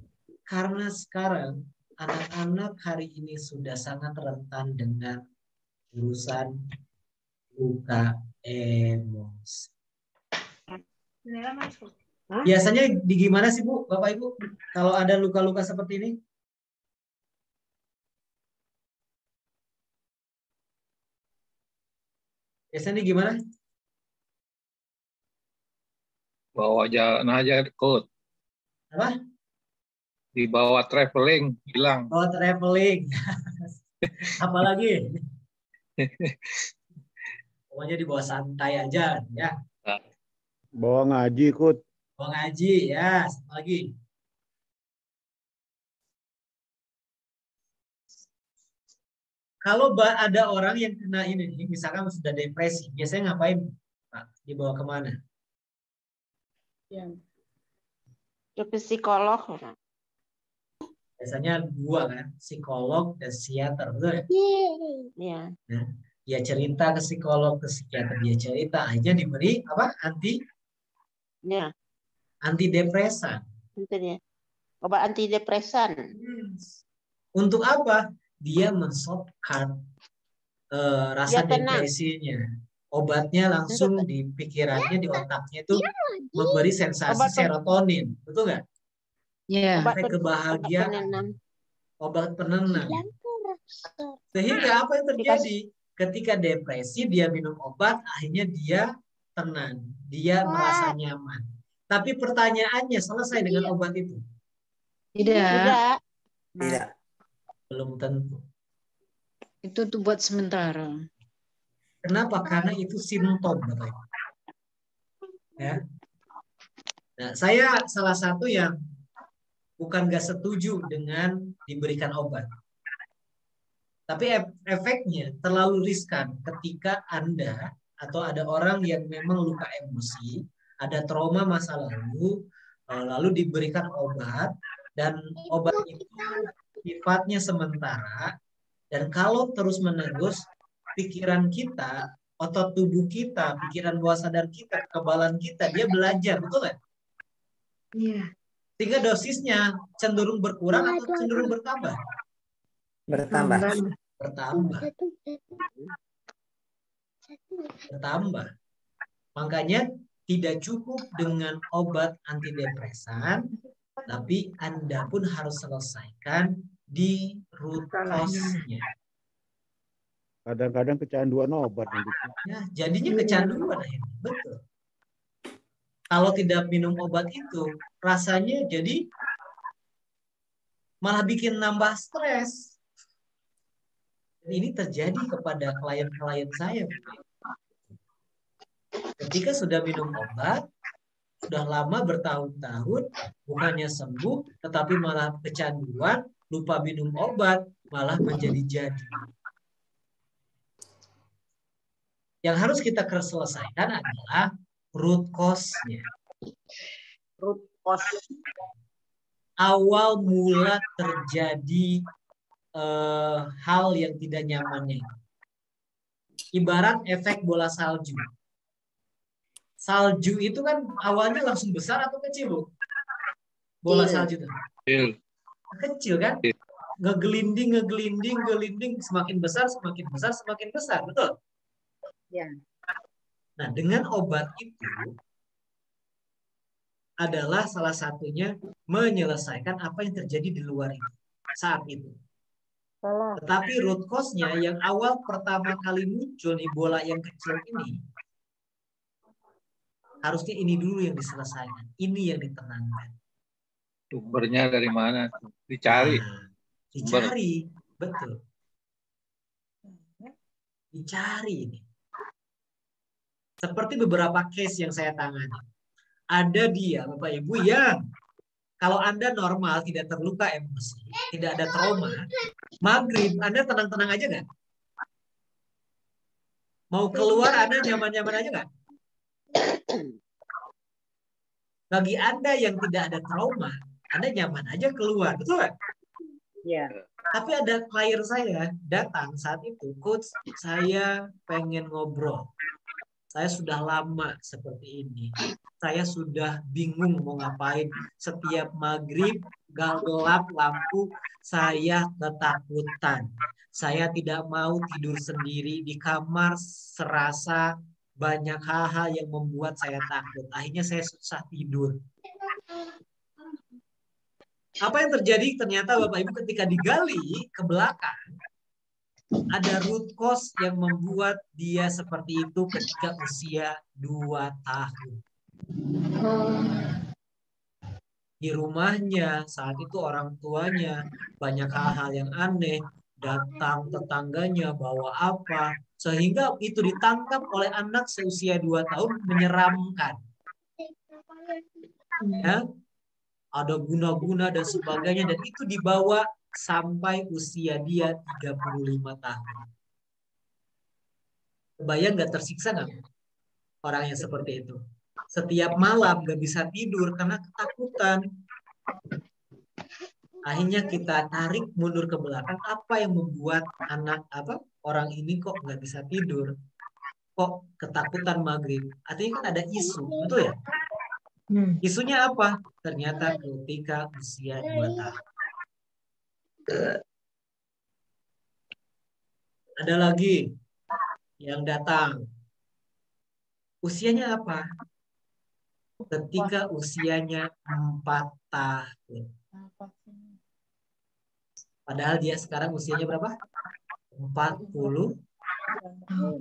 Karena sekarang anak-anak hari ini sudah sangat rentan dengan urusan luka emosi. Biasanya di gimana sih Bu, Bapak Ibu, kalau ada luka-luka seperti ini? Biasanya gimana? Bawa jalan aja, Coach. Apa? Dibawa traveling, hilang. Bawa traveling. Apalagi? Pokoknya dibawa santai aja, ya. Bawa ngaji, Coach. Bawa ngaji, ya. Sama lagi. Kalau ada orang yang kena ini, misalkan sudah depresi, biasanya ngapain, Pak? Dibawa kemana? Ke psikolog. Biasanya dua kan, psikolog dan psikiater, betul ya? Iya. Nah, dia cerita ke psikolog, ke psikiater, dia cerita, akhirnya diberi apa? Antidepresan. Betul ya. Obat antidepresan. Untuk apa? Dia men-shortcut rasa depresinya. Obatnya langsung di pikirannya, di otaknya itu memberi sensasi serotonin, betul nggak? Iya. Sampai kebahagiaan. Obat penenang. Sehingga apa yang terjadi? Ketika depresi dia minum obat, akhirnya dia tenang, dia merasa nyaman. Tapi pertanyaannya, selesai dengan obat itu? Tidak. Tidak. Belum tentu. Itu tuh buat sementara. Kenapa? Karena itu simptom, Bapak. Ya. Nah, saya salah satu yang bukan gak setuju dengan diberikan obat. Tapi efeknya terlalu riskan ketika Anda atau ada orang yang memang luka emosi, ada trauma masa lalu diberikan obat, dan obat itu sifatnya sementara, dan kalau terus-menerus pikiran kita, otot tubuh kita, pikiran bawah sadar kita, kekebalan kita, dia belajar, betul nggak? Iya. Sehingga dosisnya cenderung berkurang atau cenderung bertambah? Bertambah. Bertambah. Makanya tidak cukup dengan obat antidepresan, tapi Anda pun harus selesaikan di root cause-nya. Kadang-kadang kecanduan obat. Ya, jadinya kecanduan akhirnya. Betul. Kalau tidak minum obat itu, rasanya jadi malah bikin nambah stres. Ini terjadi kepada klien-klien saya. Ketika sudah minum obat, sudah lama bertahun-tahun, bukannya sembuh, tetapi malah kecanduan, lupa minum obat, malah menjadi-jadi. Yang harus kita selesaikan adalah root cause-nya. Root cause. Awal mula terjadi hal yang tidak nyamannya. Ibarat efek bola salju. Salju itu kan awalnya langsung besar atau kecil, Bu? Bola salju itu. Kecil kan? Ngegelinding, semakin besar, betul? Ya. Nah, dengan obat itu adalah salah satunya menyelesaikan apa yang terjadi di luar itu saat itu. Tetapi root cause-nya yang awal pertama kali muncul di bola yang kecil ini, harusnya ini dulu yang diselesaikan, ini yang ditenangkan. Sumbernya dari mana? Dicari. Dicari, betul. Dicari ini. Seperti beberapa case yang saya tangani. Ada dia, Bapak Ibu, yang kalau Anda normal, tidak terluka emosi, tidak ada trauma, maghrib, Anda tenang-tenang aja nggak? Mau keluar, Anda nyaman-nyaman aja nggak? Bagi Anda yang tidak ada trauma, Anda nyaman aja keluar, betul nggak? Iya. Tapi ada klien saya datang saat itu, coach, saya pengen ngobrol. Saya sudah lama seperti ini. Saya sudah bingung mau ngapain. Setiap maghrib, gelap lampu, saya ketakutan. Saya tidak mau tidur sendiri di kamar, serasa banyak hal-hal yang membuat saya takut. Akhirnya saya susah tidur. Apa yang terjadi? Ternyata Bapak Ibu ketika digali ke belakang, ada root cause yang membuat dia seperti itu ketika usia 2 tahun. Di rumahnya saat itu orang tuanya banyak hal-hal yang aneh, datang tetangganya bawa apa, sehingga itu ditangkap oleh anak seusia 2 tahun, menyeramkan. Ya, ada guna-guna dan sebagainya, dan itu dibawa sampai usia dia 35 tahun. Kebayang nggak, tersiksa nggak orang yang seperti itu? Setiap malam nggak bisa tidur karena ketakutan. Akhirnya kita tarik mundur ke belakang, apa yang membuat orang ini kok nggak bisa tidur? Kok ketakutan maghrib? Artinya kan ada isu, betul ya? Isunya apa? Ternyata ketika usia 2 tahun. Ada lagi yang datang. Usianya apa? Ketika usianya 4 tahun. Padahal dia sekarang usianya berapa? 40 tahun.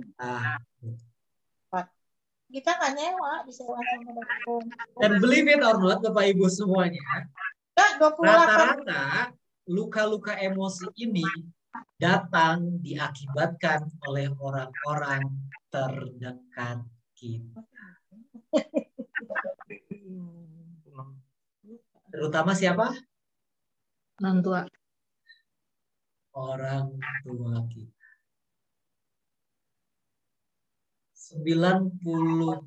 Kita nggak nyewa, disewa sama dokter. Dan believe it or not, Bapak Ibu semuanya, rata-rata luka-luka emosi ini datang diakibatkan oleh orang-orang terdekat kita. Terutama siapa? Orang tua. Orang tua kita. 95%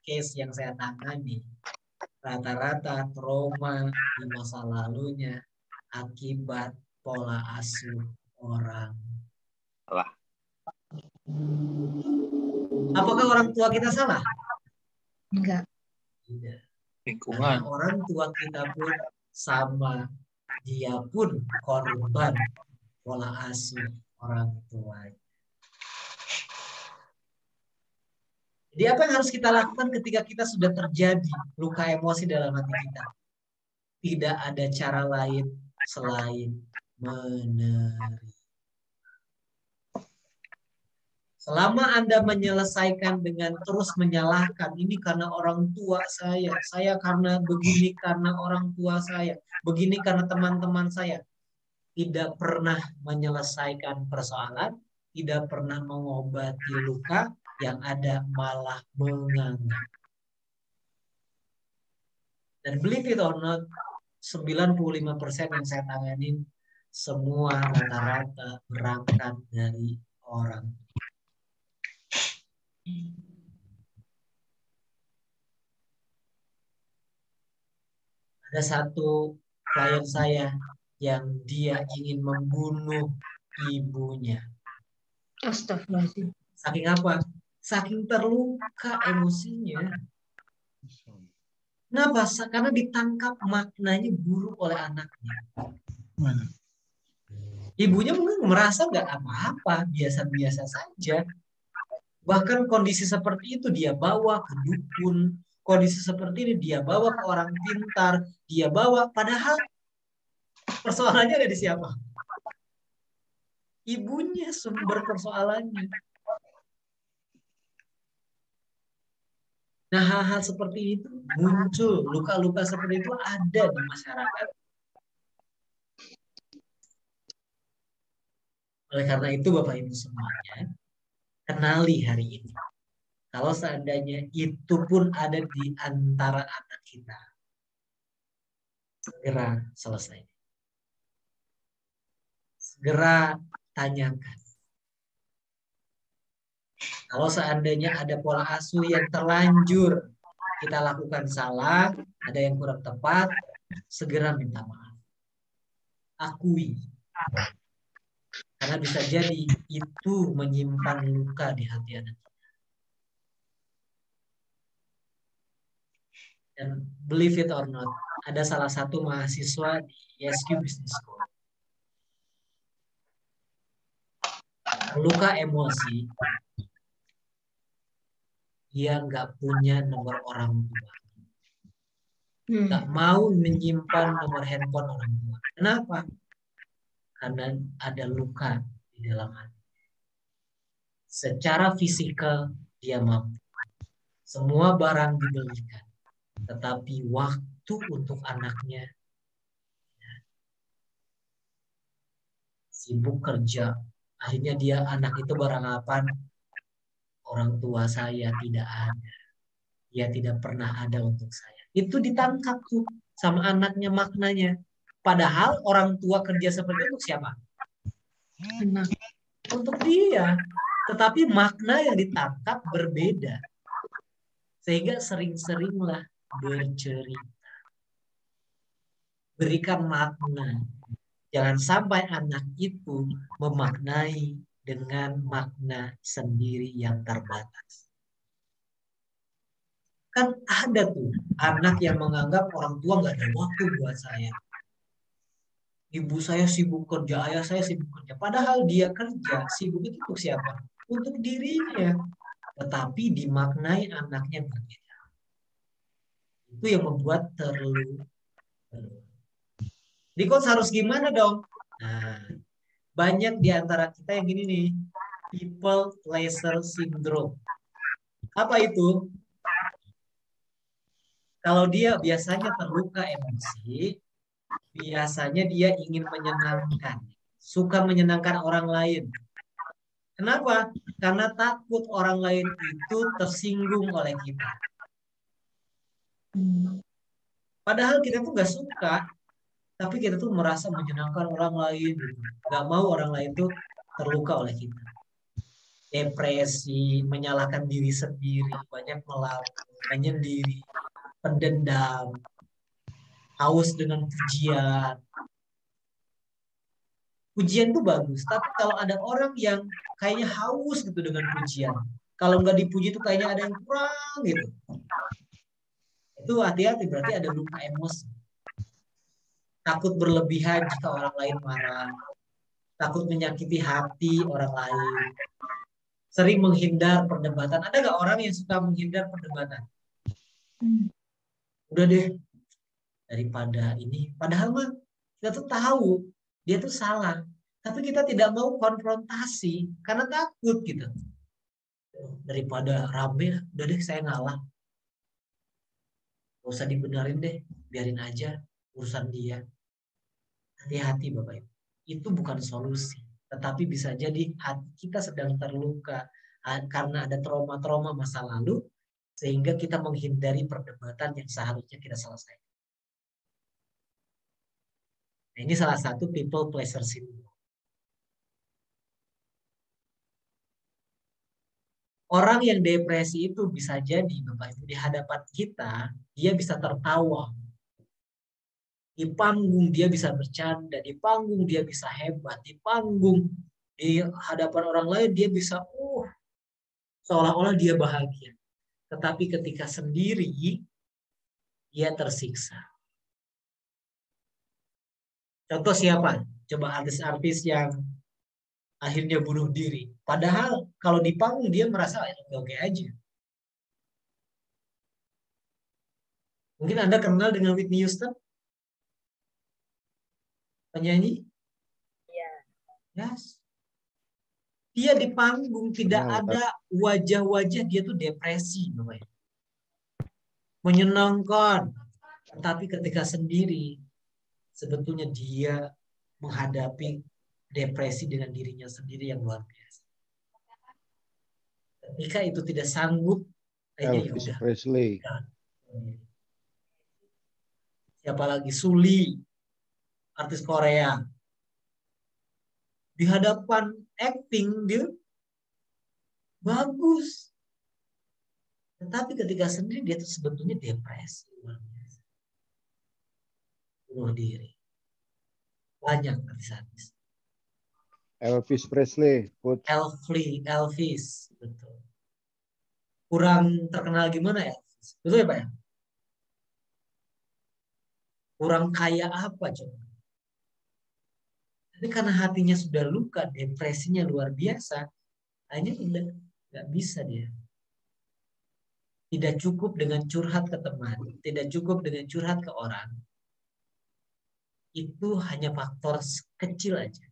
case yang saya tangani rata-rata trauma di masa lalunya akibat pola asuh orang. Salah. Apakah orang tua kita salah? Enggak. Tidak. Lingkungan. Karena orang tua kita pun sama, dia pun korban pola asuh orang tua. Jadi apa yang harus kita lakukan ketika kita sudah terjadi luka emosi dalam hati kita? Tidak ada cara lain selain menerima. Selama Anda menyelesaikan dengan terus menyalahkan, ini karena orang tua saya karena begini karena orang tua saya, begini karena teman-teman saya. Tidak pernah menyelesaikan persoalan, tidak pernah mengobati luka, yang ada malah menganggap. Dan believe it or not, 95% yang saya tanganin semua rata-rata berangkat dari orang. Ada satu klien saya yang dia ingin membunuh ibunya. Astagfirullahaladzim. Saking apa? Saking terluka emosinya. Kenapa? Karena ditangkap maknanya buruk oleh anaknya. Ibunya mungkin merasa nggak apa-apa, biasa-biasa saja. Bahkan kondisi seperti itu dia bawa ke dukun. Kondisi seperti ini dia bawa ke orang pintar. Dia bawa, padahal persoalannya ada di siapa? Ibunya sumber persoalannya. Nah, hal-hal seperti itu muncul, luka-luka seperti itu ada di masyarakat. Oleh karena itu, Bapak Ibu semuanya, kenali hari ini. Kalau seandainya itu pun ada di antara anak kita, segera selesai. Segera tanyakan. Kalau seandainya ada pola asuh yang terlanjur kita lakukan salah, ada yang kurang tepat, segera minta maaf. Akui. Karena bisa jadi itu menyimpan luka di hati anak kita. Dan believe it or not, ada salah satu mahasiswa di ESQ Business School. Luka emosi, dia nggak punya nomor orang tua. Nggak mau menyimpan nomor handphone orang tua. Kenapa? Karena ada luka di dalam hati. Secara fisikal dia mampu. Semua barang dibelikan. Tetapi waktu untuk anaknya sibuk kerja. Akhirnya anak itu beranggapan orang tua saya tidak ada. Dia tidak pernah ada untuk saya. Itu ditangkap tuh sama anaknya maknanya. Padahal orang tua kerja seperti itu untuk siapa? Anak. Untuk dia. Tetapi makna yang ditangkap berbeda. Sehingga sering-seringlah bercerita. Berikan makna. Jangan sampai anak itu memaknai dengan makna sendiri yang terbatas. Kan ada tuh anak yang menganggap orang tua nggak ada waktu buat saya. Ibu saya sibuk kerja, ayah saya sibuk kerja. Padahal dia kerja, sibuk itu untuk siapa? Untuk dirinya. Tetapi dimaknai anaknya berbeda. Itu yang membuat terluka. Di coach harus gimana dong? Nah, banyak di antara kita yang gini nih, people pleaser syndrome. Apa itu? Kalau dia biasanya terluka emosi, biasanya dia ingin menyenangkan, suka menyenangkan orang lain. Kenapa? Karena takut orang lain itu tersinggung oleh kita. Padahal kita tuh nggak suka, tapi kita tuh merasa menyenangkan orang lain gitu. Nggak mau orang lain tuh terluka oleh kita. Depresi, menyalahkan diri sendiri, banyak melawan, menyendiri, pendendam, haus dengan pujian. Pujian tuh bagus, tapi kalau ada orang yang kayaknya haus gitu dengan pujian, kalau nggak dipuji tuh kayaknya ada yang kurang gitu. Itu hati-hati, berarti ada luka emosi. Takut berlebihan jika orang lain marah. Takut menyakiti hati orang lain. Sering menghindar perdebatan. Ada nggak orang yang suka menghindar perdebatan? Udah deh, daripada ini. Padahal mah kita tuh tahu dia tuh salah. Tapi kita tidak mau konfrontasi karena takut gitu. Daripada rame, udah deh saya ngalah. Gak usah dibenarin deh, biarin aja urusan dia. Hati-hati Bapak Ibu. Itu bukan solusi. Tetapi bisa jadi hati kita sedang terluka karena ada trauma-trauma masa lalu, sehingga kita menghindari perdebatan yang seharusnya kita selesaikan. Nah, ini salah satu people pleasure syndrome. Orang yang depresi itu bisa jadi Bapak Ibu di hadapan kita, dia bisa tertawa. Di panggung dia bisa bercanda, di panggung dia bisa hebat, di panggung di hadapan orang lain dia bisa seolah-olah dia bahagia. Tetapi ketika sendiri dia tersiksa. Contoh siapa? Coba artis-artis yang akhirnya bunuh diri. Padahal kalau di panggung dia merasa oke aja. Mungkin Anda kenal dengan Whitney Houston? Penyanyi? Iya. Yes. Dia di panggung tidak ada wajah-wajah dia tuh depresi. Menyenangkan. Tetapi ketika sendiri, sebetulnya dia menghadapi depresi dengan dirinya sendiri yang luar biasa. Ketika itu tidak sanggup, Elvis Presley. Siapa lagi? Suli, artis Korea. Di hadapan acting dia bagus. Tetapi ketika sendiri dia itu sebetulnya depresi. Bunuh diri. Banyak artis-artis. Elvis Presley. Elvis. Betul. Kurang terkenal gimana ya? Betul ya Pak ya? Kurang kaya apa coba? Tapi karena hatinya sudah luka, depresinya luar biasa, hanya nggak bisa dia. Tidak cukup dengan curhat ke teman, tidak cukup dengan curhat ke orang. Itu hanya faktor kecil aja.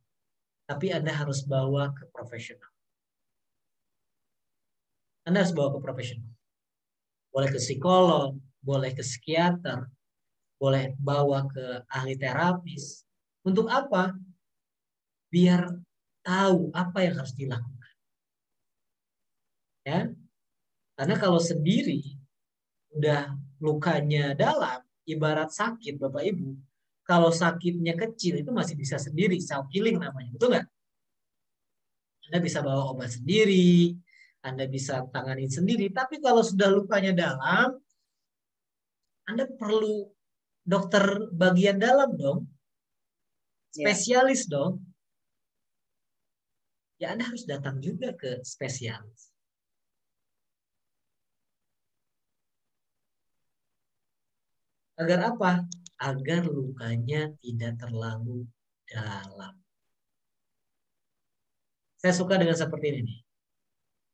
Tapi Anda harus bawa ke profesional. Anda harus bawa ke profesional. Boleh ke psikolog, boleh ke psikiater, boleh bawa ke ahli terapis. Untuk apa? Biar tahu apa yang harus dilakukan. Ya. Karena kalau sendiri udah lukanya dalam, ibarat sakit Bapak Ibu, kalau sakitnya kecil itu masih bisa sendiri, self healing namanya, betul nggak? Anda bisa bawa obat sendiri, Anda bisa tanganin sendiri, tapi kalau sudah lukanya dalam, Anda perlu dokter bagian dalam dong, spesialis dong. Ya Anda harus datang juga ke spesialis. Agar apa? Agar lukanya tidak terlalu dalam. Saya suka dengan seperti ini nih.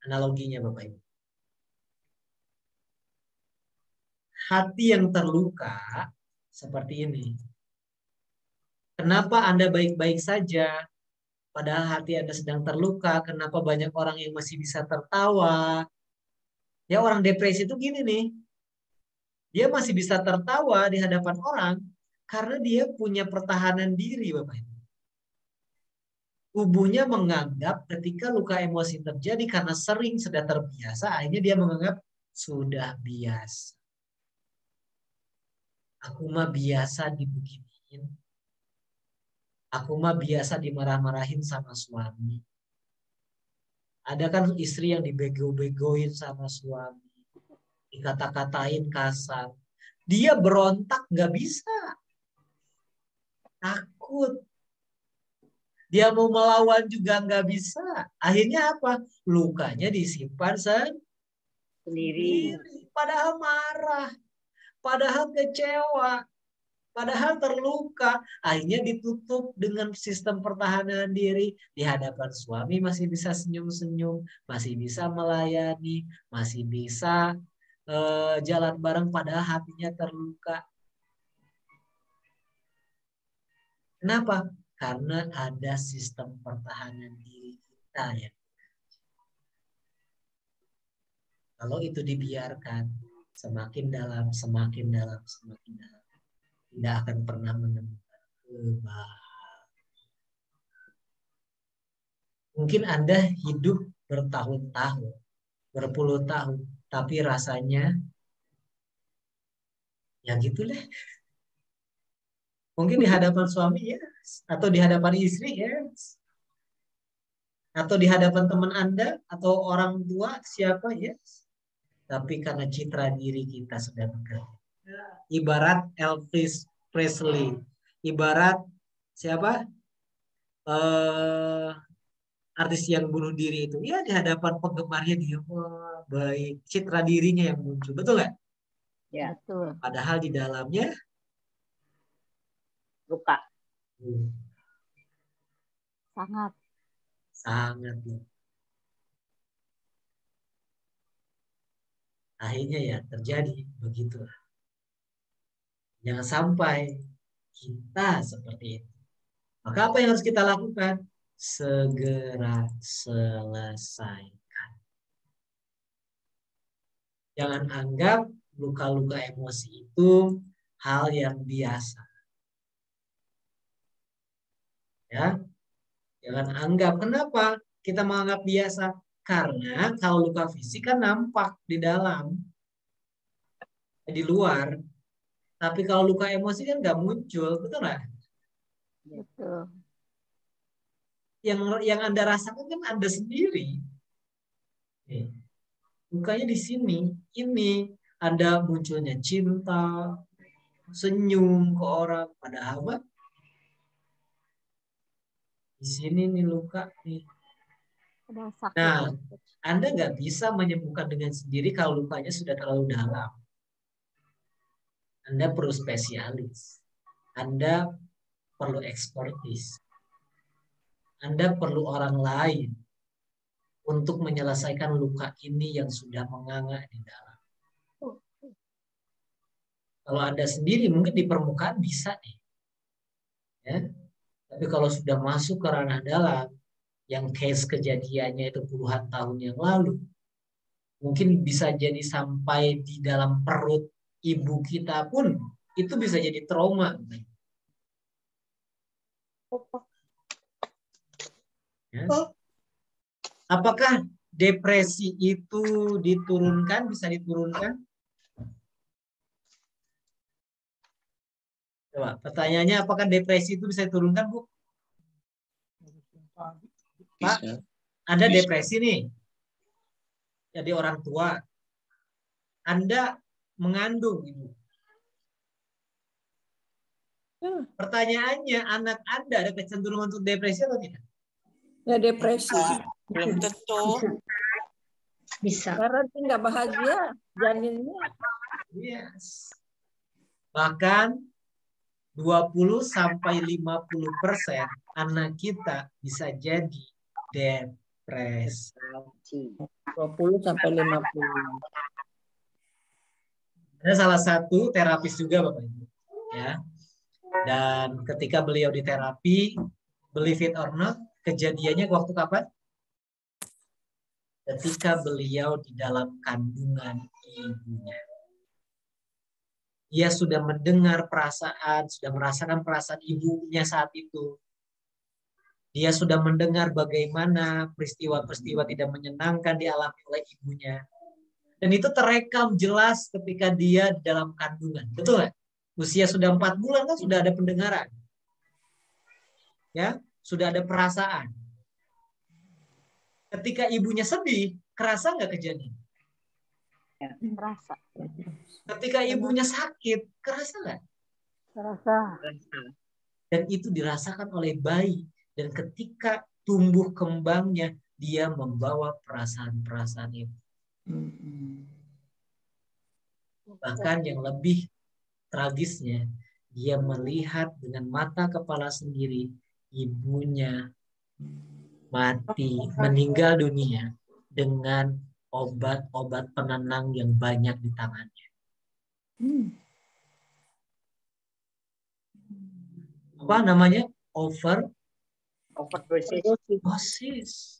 Analoginya Bapak Ibu. Hati yang terluka seperti ini. Kenapa Anda baik-baik saja? Padahal hati Anda sedang terluka. Kenapa banyak orang yang masih bisa tertawa? Ya orang depresi itu gini nih. Dia masih bisa tertawa di hadapan orang karena dia punya pertahanan diri, Bapak Ibu. Tubuhnya menganggap ketika luka emosi terjadi karena sering sudah terbiasa, akhirnya dia menganggap sudah biasa. Aku mah biasa dibeginiin. Aku mah biasa dimarah-marahin sama suami. Ada kan istri yang dibego-begoin sama suami. Dikata-katain kasar. Dia berontak nggak bisa. Takut. Dia mau melawan juga nggak bisa. Akhirnya apa? Lukanya disimpan sendiri. Padahal marah. Padahal kecewa. Padahal terluka. Akhirnya ditutup dengan sistem pertahanan diri. Di hadapan suami masih bisa senyum-senyum. Masih bisa melayani. Masih bisa jalan bareng padahal hatinya terluka. Kenapa? Karena ada sistem pertahanan diri kita ya. Kalau itu dibiarkan, semakin dalam, semakin dalam, semakin dalam, tidak akan pernah menemukan kebahagiaan. Mungkin Anda hidup bertahun-tahun, berpuluh tahun, tapi rasanya ya gitu deh. Mungkin di hadapan suami yes, atau di hadapan istri yes, atau di hadapan teman Anda atau orang tua siapa yes. Tapi karena citra diri kita sudah bekerja. Ibarat Elvis Presley, ibarat siapa? Artis yang bunuh diri itu. Ya di hadapan penggemarnya dia baik, citra dirinya yang muncul, betul nggak? Ya, betul. Padahal di dalamnya luka. Sangat. Akhirnya ya terjadi begitulah. Jangan sampai kita seperti itu. Maka apa yang harus kita lakukan? Segera selesaikan. Jangan anggap luka-luka emosi itu hal yang biasa. Ya, jangan anggap. Kenapa kita menganggap biasa? Karena kalau luka fisik kan nampak di dalam, di luar. Tapi kalau luka emosi kan nggak muncul, betul nggak? Betul. Yang Anda rasakan kan Anda sendiri. Lukanya di sini, ini Anda munculnya cinta, senyum ke orang, padahal apa? Di sini nih luka nih. Nah, Anda nggak bisa menyembuhkan dengan sendiri kalau lukanya sudah terlalu dalam. Anda perlu spesialis. Anda perlu ekspertis. Anda perlu orang lain untuk menyelesaikan luka ini yang sudah menganga di dalam. Kalau Anda sendiri mungkin di permukaan bisa nih. Ya. Tapi kalau sudah masuk ke ranah dalam, yang case kejadiannya itu puluhan tahun yang lalu, mungkin bisa jadi sampai di dalam perut ibu kita pun itu bisa jadi trauma. Ya. Apakah depresi itu diturunkan, bisa diturunkan? Coba, pertanyaannya apakah depresi itu bisa diturunkan, Bu? Pak, Anda depresi nih. Jadi orang tua. Anda mengandung, Ibu. Pertanyaannya, anak Anda ada kecenderungan untuk depresi atau tidak? Ya depresi. Belum tentu. Bisa. Karena nggak bahagia janinnya. Yes. Bahkan 20-50% anak kita bisa jadi depresi. 20-50. Ada salah satu terapis juga Bapak Ibu. Ya. Dan ketika beliau di terapi, believe it or not, kejadiannya waktu kapan? Ketika beliau di dalam kandungan ibunya. Dia sudah mendengar perasaan, sudah merasakan perasaan ibunya saat itu. Dia sudah mendengar bagaimana peristiwa-peristiwa tidak menyenangkan dialami oleh ibunya. Dan itu terekam jelas ketika dia dalam kandungan. Betul nggak? Usia sudah 4 bulan kan sudah ada pendengaran. Ya, sudah ada perasaan. Ketika ibunya sedih, kerasa nggak kejadian? Merasa. Ketika ibunya sakit, kerasa nggak? Terasa. Dan itu dirasakan oleh bayi. Dan ketika tumbuh kembangnya, dia membawa perasaan-perasaan itu. Bahkan yang lebih tragisnya, dia melihat dengan mata kepala sendiri ibunya mati, meninggal dunia dengan obat-obat penenang yang banyak di tangannya. Apa namanya? Overdosis.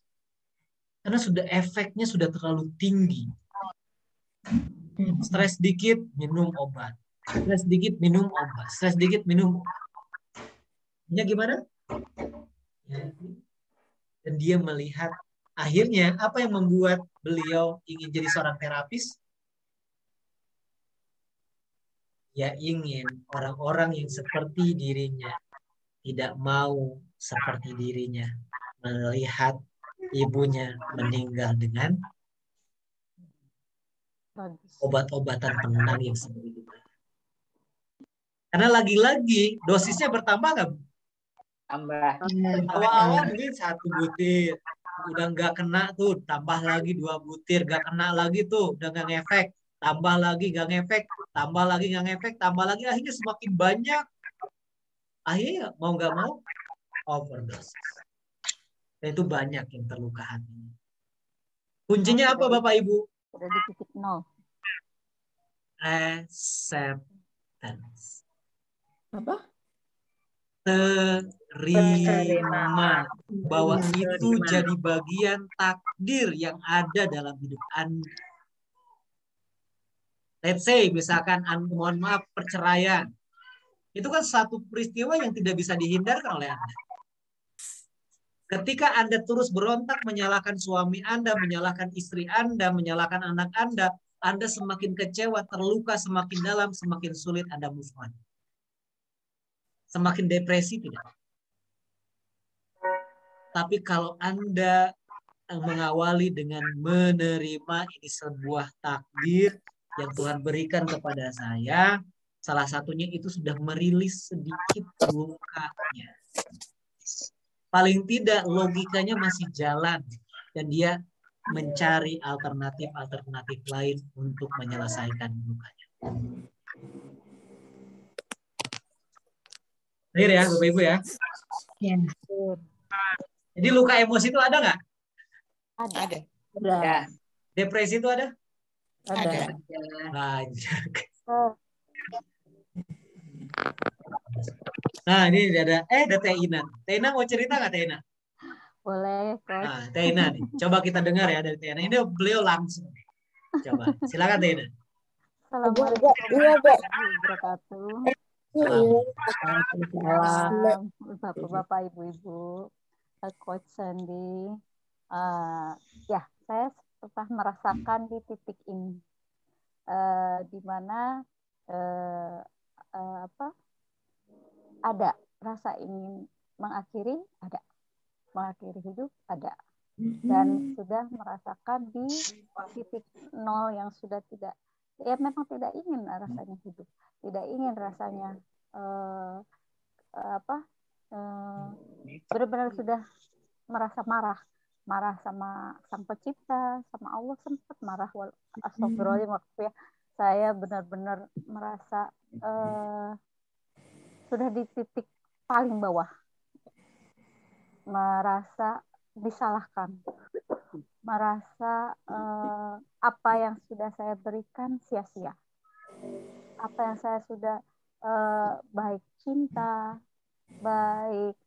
Karena efeknya sudah terlalu tinggi. Stres dikit, minum obat. Stres dikit, minum obat. Stres dikit, minum obat. Ini gimana? Dan dia melihat, akhirnya apa yang membuat beliau ingin jadi seorang terapis? Ya ingin orang-orang yang seperti dirinya tidak mau seperti dirinya melihat ibunya meninggal dengan obat-obatan penenang yang seperti itu. Karena lagi-lagi dosisnya bertambah nggak? Tambah. Awal-awal mungkin 1 butir, udah nggak kena tuh, tambah lagi 2 butir, nggak kena lagi tuh, udah nggak ngefek, tambah lagi nggak ngefek, tambah lagi nggak ngefek, tambah lagi, akhirnya semakin banyak. Akhirnya mau nggak mau overdosis. Dan itu banyak yang terluka hatinya. Kuncinya apa Bapak Ibu? Sudah di titik 0. Acceptance. Apa? Terima bahwa itu jadi bagian takdir yang ada dalam hidup Anda. Let's say misalkan mohon maaf perceraian. Itu kan satu peristiwa yang tidak bisa dihindarkan oleh Anda. Ketika Anda terus berontak menyalahkan suami Anda, menyalahkan istri Anda, menyalahkan anak Anda semakin kecewa, terluka semakin dalam, semakin sulit Anda move on. Semakin depresi tidak. Tapi kalau Anda mengawali dengan menerima ini sebuah takdir yang Tuhan berikan kepada saya, salah satunya itu sudah merilis sedikit lukanya. Paling tidak logikanya masih jalan dan dia mencari alternatif lain untuk menyelesaikan lukanya. Clear ya Bapak Ibu ya? Ya. Jadi luka emosi itu ada nggak? Ada. Depresi itu ada? Ada. Nah ini ada Teh Ina. Teh Ina mau cerita nggak Teh Ina? Boleh, Coach. Nah, Teh Ina nih. Coba kita dengar ya dari Teh Ina. Ini beliau langsung. Coba, silakan Teh Ina. Assalamualaikum warahmatullahi wabarakatuh. Waalaikumsalam, Bapak-bapak, Ibu-ibu, Coach Sandy. Ya, saya pernah merasakan di titik ini, di mana ada rasa ingin mengakhiri hidup ada, dan sudah merasakan di titik 0 yang sudah tidak, ya memang tidak ingin rasanya hidup, tidak ingin rasanya benar-benar sudah merasa marah sama Sang Pencipta, sama Allah, sempat marah. Astagfirullahaladzim, waktu ya saya benar-benar merasa sudah di titik paling bawah, merasa disalahkan, merasa apa yang sudah saya berikan sia-sia, apa yang saya sudah baik cinta, baik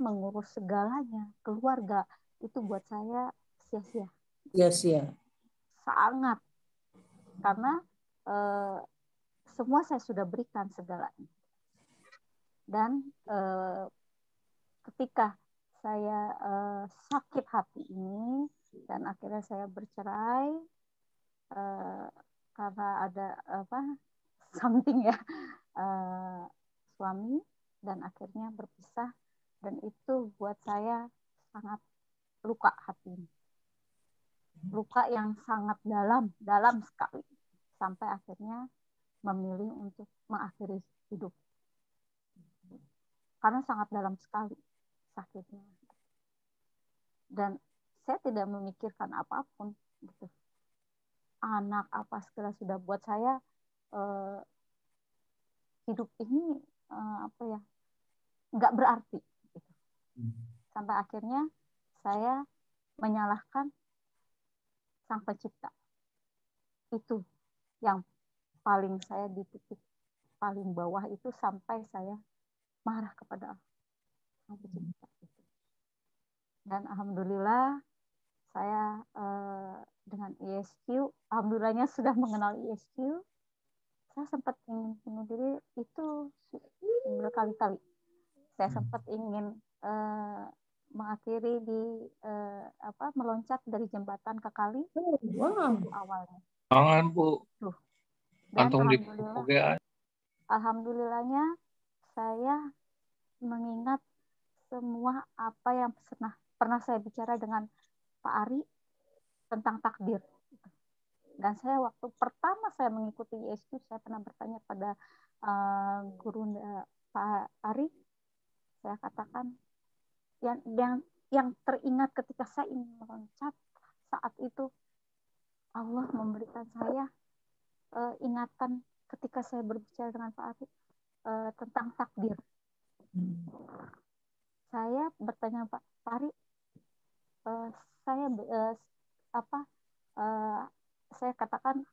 mengurus segalanya, keluarga, itu buat saya sia-sia. Sia-sia. Sangat. Karena semua saya sudah berikan segalanya. Dan ketika saya sakit hati ini, dan akhirnya saya bercerai, karena ada something ya, suami, dan akhirnya berpisah, dan itu buat saya sangat luka hati, luka yang sangat dalam sekali, sampai akhirnya memilih untuk mengakhiri hidup karena sangat dalam sekali sakitnya, dan saya tidak memikirkan apapun gitu. Anak apa segala sudah buat saya hidup ini apa ya, nggak berarti gitu. Sampai akhirnya saya menyalahkan Sang Pencipta. Itu yang paling saya di titik paling bawah itu, sampai saya marah kepada Sang Pencipta itu. Dan alhamdulillah saya dengan ISQ, alhamdulillahnya sudah mengenal ISQ. Saya sempat ingin bunuh diri itu berkali-kali. Saya sempat ingin mengakhiri di meloncat dari jembatan ke kali. Wow. Itu awalnya. Jangan, Bu. Dan alhamdulillahnya saya mengingat semua apa yang pernah saya bicara dengan Pak Ari tentang takdir. Dan saya waktu pertama saya mengikuti ISQ, saya pernah bertanya pada guru Pak Ari, saya katakan yang teringat ketika saya ingin meloncat saat itu, Allah memberikan saya ingatan ketika saya berbicara dengan Pak Ari tentang takdir. Saya bertanya Pak Ari, saya katakan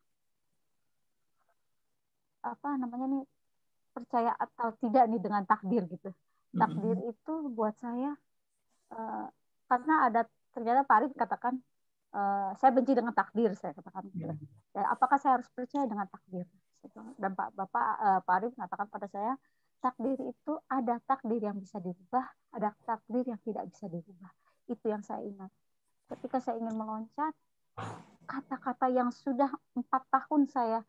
percaya atau tidak nih dengan takdir gitu. Takdir itu buat saya karena ternyata Pak Arif katakan saya benci dengan takdir, saya katakan gitu. Ya, apakah saya harus percaya dengan takdir? Dan Pak Arif mengatakan pada saya, takdir itu ada takdir yang bisa dirubah, ada takdir yang tidak bisa dirubah. Itu yang saya ingat. Ketika saya ingin meloncat, kata-kata yang sudah 4 tahun saya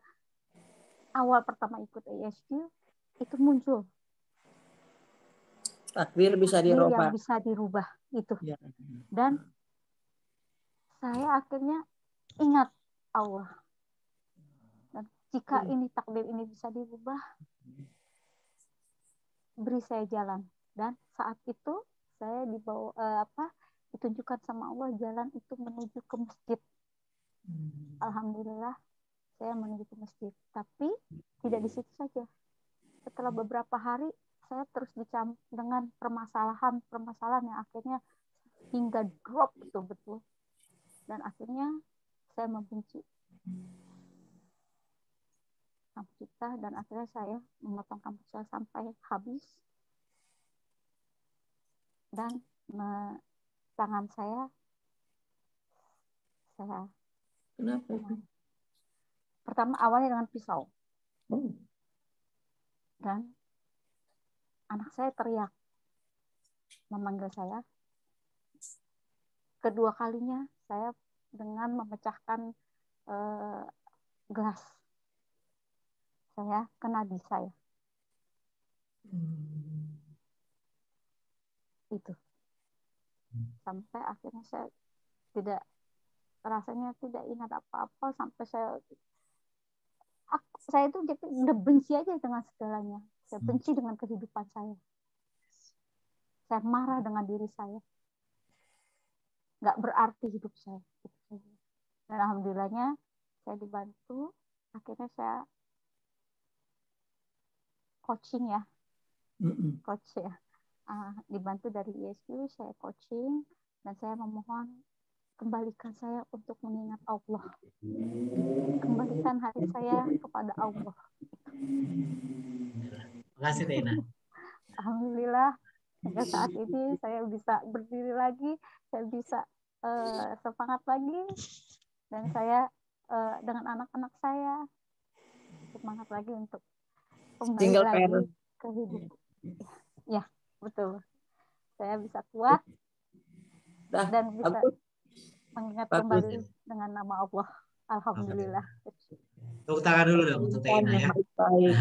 awal pertama ikut ISQ itu muncul. Takdir bisa dirubah. Yang bisa dirubah itu. Ya. Dan saya akhirnya ingat Allah. Dan jika ini takdir ini bisa dirubah, beri saya jalan. Dan saat itu saya dibawa ditunjukkan sama Allah jalan itu menuju ke masjid. Alhamdulillah saya menuju ke masjid. Tapi tidak di situ saja. Setelah beberapa hari saya terus dicampur dengan permasalahan yang akhirnya hingga drop betul-betul. Dan akhirnya saya membenci Sang Pencipta, dan akhirnya saya memotong kampus saya sampai habis. Dan tangan saya kenapa itu? Pertama awalnya dengan pisau. Dan anak saya teriak memanggil saya. Kedua kalinya saya dengan memecahkan gelas. Saya kena di saya. Itu. Sampai akhirnya saya rasanya tidak ingat apa-apa, sampai saya itu udah benci aja dengan segalanya. Saya benci dengan kehidupan saya. Saya marah dengan diri saya. Nggak berarti hidup saya. Dan alhamdulillahnya saya dibantu. Akhirnya saya coaching ya. Coach ya. Dibantu dari ISQ, saya coaching. Dan saya memohon, kembalikan saya untuk mengingat Allah. Kembalikan hati saya kepada Allah. Terima kasih, Rena. Alhamdulillah, sampai saat ini saya bisa berdiri lagi, saya bisa semangat lagi, dan saya dengan anak-anak saya semangat lagi untuk kembali lagi ke hidup. Ya, betul. Saya bisa kuat dan bisa mengingat kembali dengan nama Allah. Alhamdulillah. Tepuk tangan dulu dong untuk Teina ya. Baik.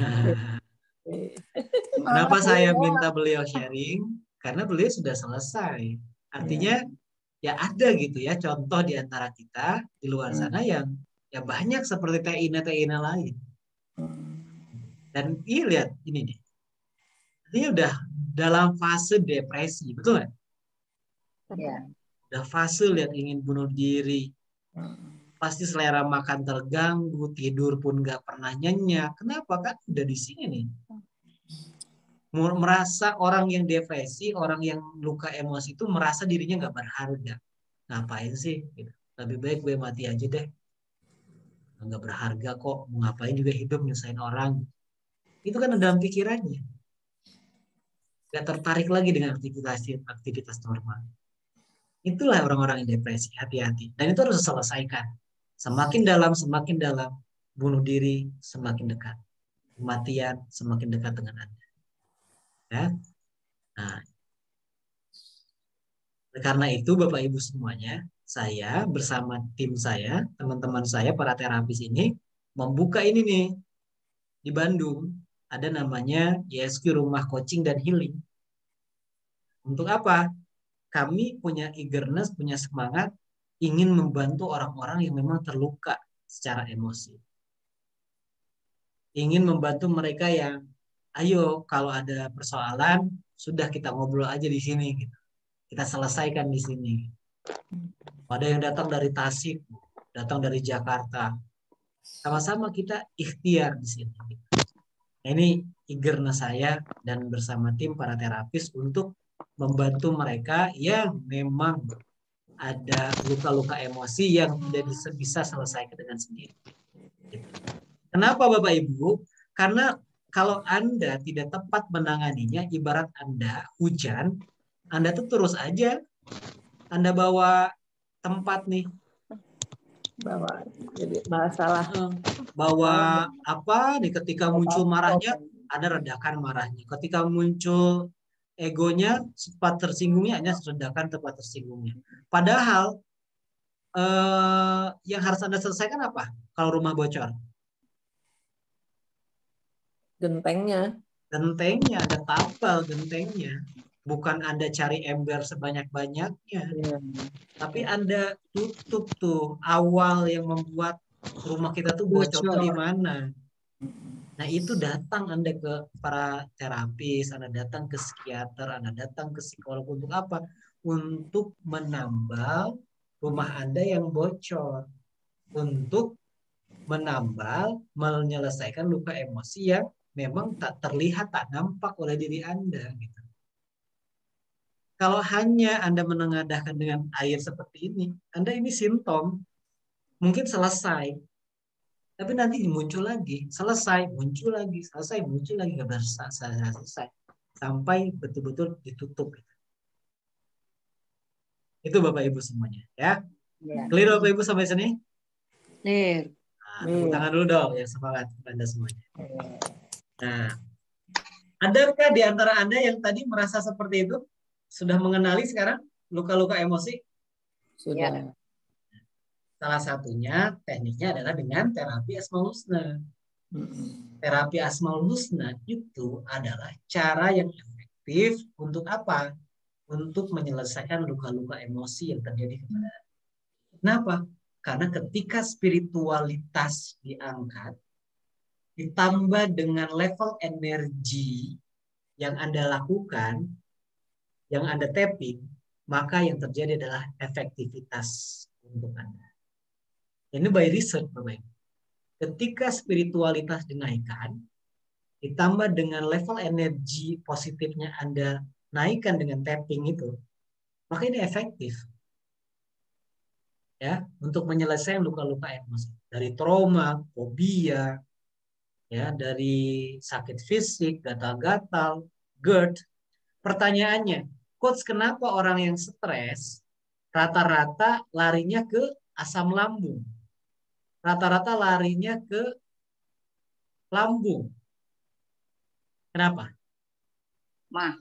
Kenapa saya minta beliau sharing? Karena beliau sudah selesai. Artinya ya ada gitu ya contoh di antara kita di luar sana yang ya banyak seperti Teina lain. Dan lihat ini nih. Ini udah dalam fase depresi, betul nggak? Iya. Udah fase lihat ingin bunuh diri. Pasti selera makan terganggu, tidur pun nggak pernah nyenyak. Kenapa? Kan udah di sini nih. Merasa orang yang depresi, orang yang luka emosi itu merasa dirinya nggak berharga. Ngapain sih? Lebih baik gue mati aja deh. Nggak berharga kok. Mau ngapain juga hidup nyusahin orang. Itu kan dalam pikirannya. Nggak tertarik lagi dengan aktivitas normal. Itulah orang-orang yang depresi. Hati-hati. Dan itu harus diselesaikan. Semakin dalam, bunuh diri semakin dekat. Kematian semakin dekat dengan Anda. Ya. Nah, karena itu Bapak Ibu semuanya, saya bersama tim saya, teman-teman saya, para terapis ini, membuka ini nih di Bandung. Ada namanya YSQ Rumah Coaching dan Healing. Untuk apa? Kami punya eagerness, punya semangat, ingin membantu orang-orang yang memang terluka secara emosi. Ingin membantu mereka yang, ayo kalau ada persoalan, sudah kita ngobrol aja di sini. Gitu. Kita selesaikan di sini. Ada yang datang dari Tasik, datang dari Jakarta. Sama-sama kita ikhtiar di sini. Ini eagerness saya dan bersama tim para terapis untuk membantu mereka yang memang ada luka-luka emosi yang tidak bisa selesaikan dengan sendiri. Kenapa Bapak Ibu? Karena kalau Anda tidak tepat menanganinya, ibarat Anda hujan, Anda tuh terus aja, Anda bawa tempat nih. Bawa jadi masalah. Bawa apa nih ketika muncul marahnya, Anda redakan marahnya. Ketika muncul egonya, sempat tersinggungnya, Anda redakan tempat tersinggungnya. Padahal yang harus Anda selesaikan apa? Kalau rumah bocor? Gentengnya. Gentengnya, ada tapal gentengnya. Bukan Anda cari ember sebanyak-banyaknya. Tapi Anda tutup tuh awal yang membuat rumah kita tuh bocor tuh di mana. Nah itu datang Anda ke para terapis, Anda datang ke psikiater, Anda datang ke psikolog untuk apa? Untuk menambal rumah Anda yang bocor. Untuk menambal, menyelesaikan luka emosi yang memang tak terlihat, tak nampak oleh diri Anda. Gitu. Kalau hanya Anda menengadahkan dengan air seperti ini, Anda ini simptom, mungkin selesai. Tapi nanti muncul lagi, selesai, muncul lagi, selesai, muncul lagi, nggak bisa selesai. Sampai betul-betul ditutup. Itu Bapak Ibu semuanya. Ya. Clear Bapak Ibu sampai sini? Clear. Nah, tepuk tangan dulu dong, ya semangat Anda semuanya. Nah, adakah di antara Anda yang tadi merasa seperti itu? Sudah mengenali sekarang luka-luka emosi? Sudah. Salah satunya tekniknya adalah dengan terapi Asmaul Husna. Terapi Asmaul Husna itu adalah cara yang efektif untuk apa? Untuk menyelesaikan luka-luka emosi yang terjadi kepada Anda. Kenapa? Karena ketika spiritualitas diangkat, ditambah dengan level energi yang Anda lakukan, yang Anda tapping, maka yang terjadi adalah efektivitas untuk Anda. Ini by research, Bapak Ibu. Ketika spiritualitas dinaikkan, ditambah dengan level energi positifnya Anda naikkan dengan tapping itu, maka ini efektif. Ya, untuk menyelesaikan luka-luka emosi. Dari trauma, fobia, ya, dari sakit fisik, gatal-gatal, GERD. Pertanyaannya, Coach, kenapa orang yang stres rata-rata larinya ke asam lambung? Rata-rata larinya ke lambung. Kenapa? Mah.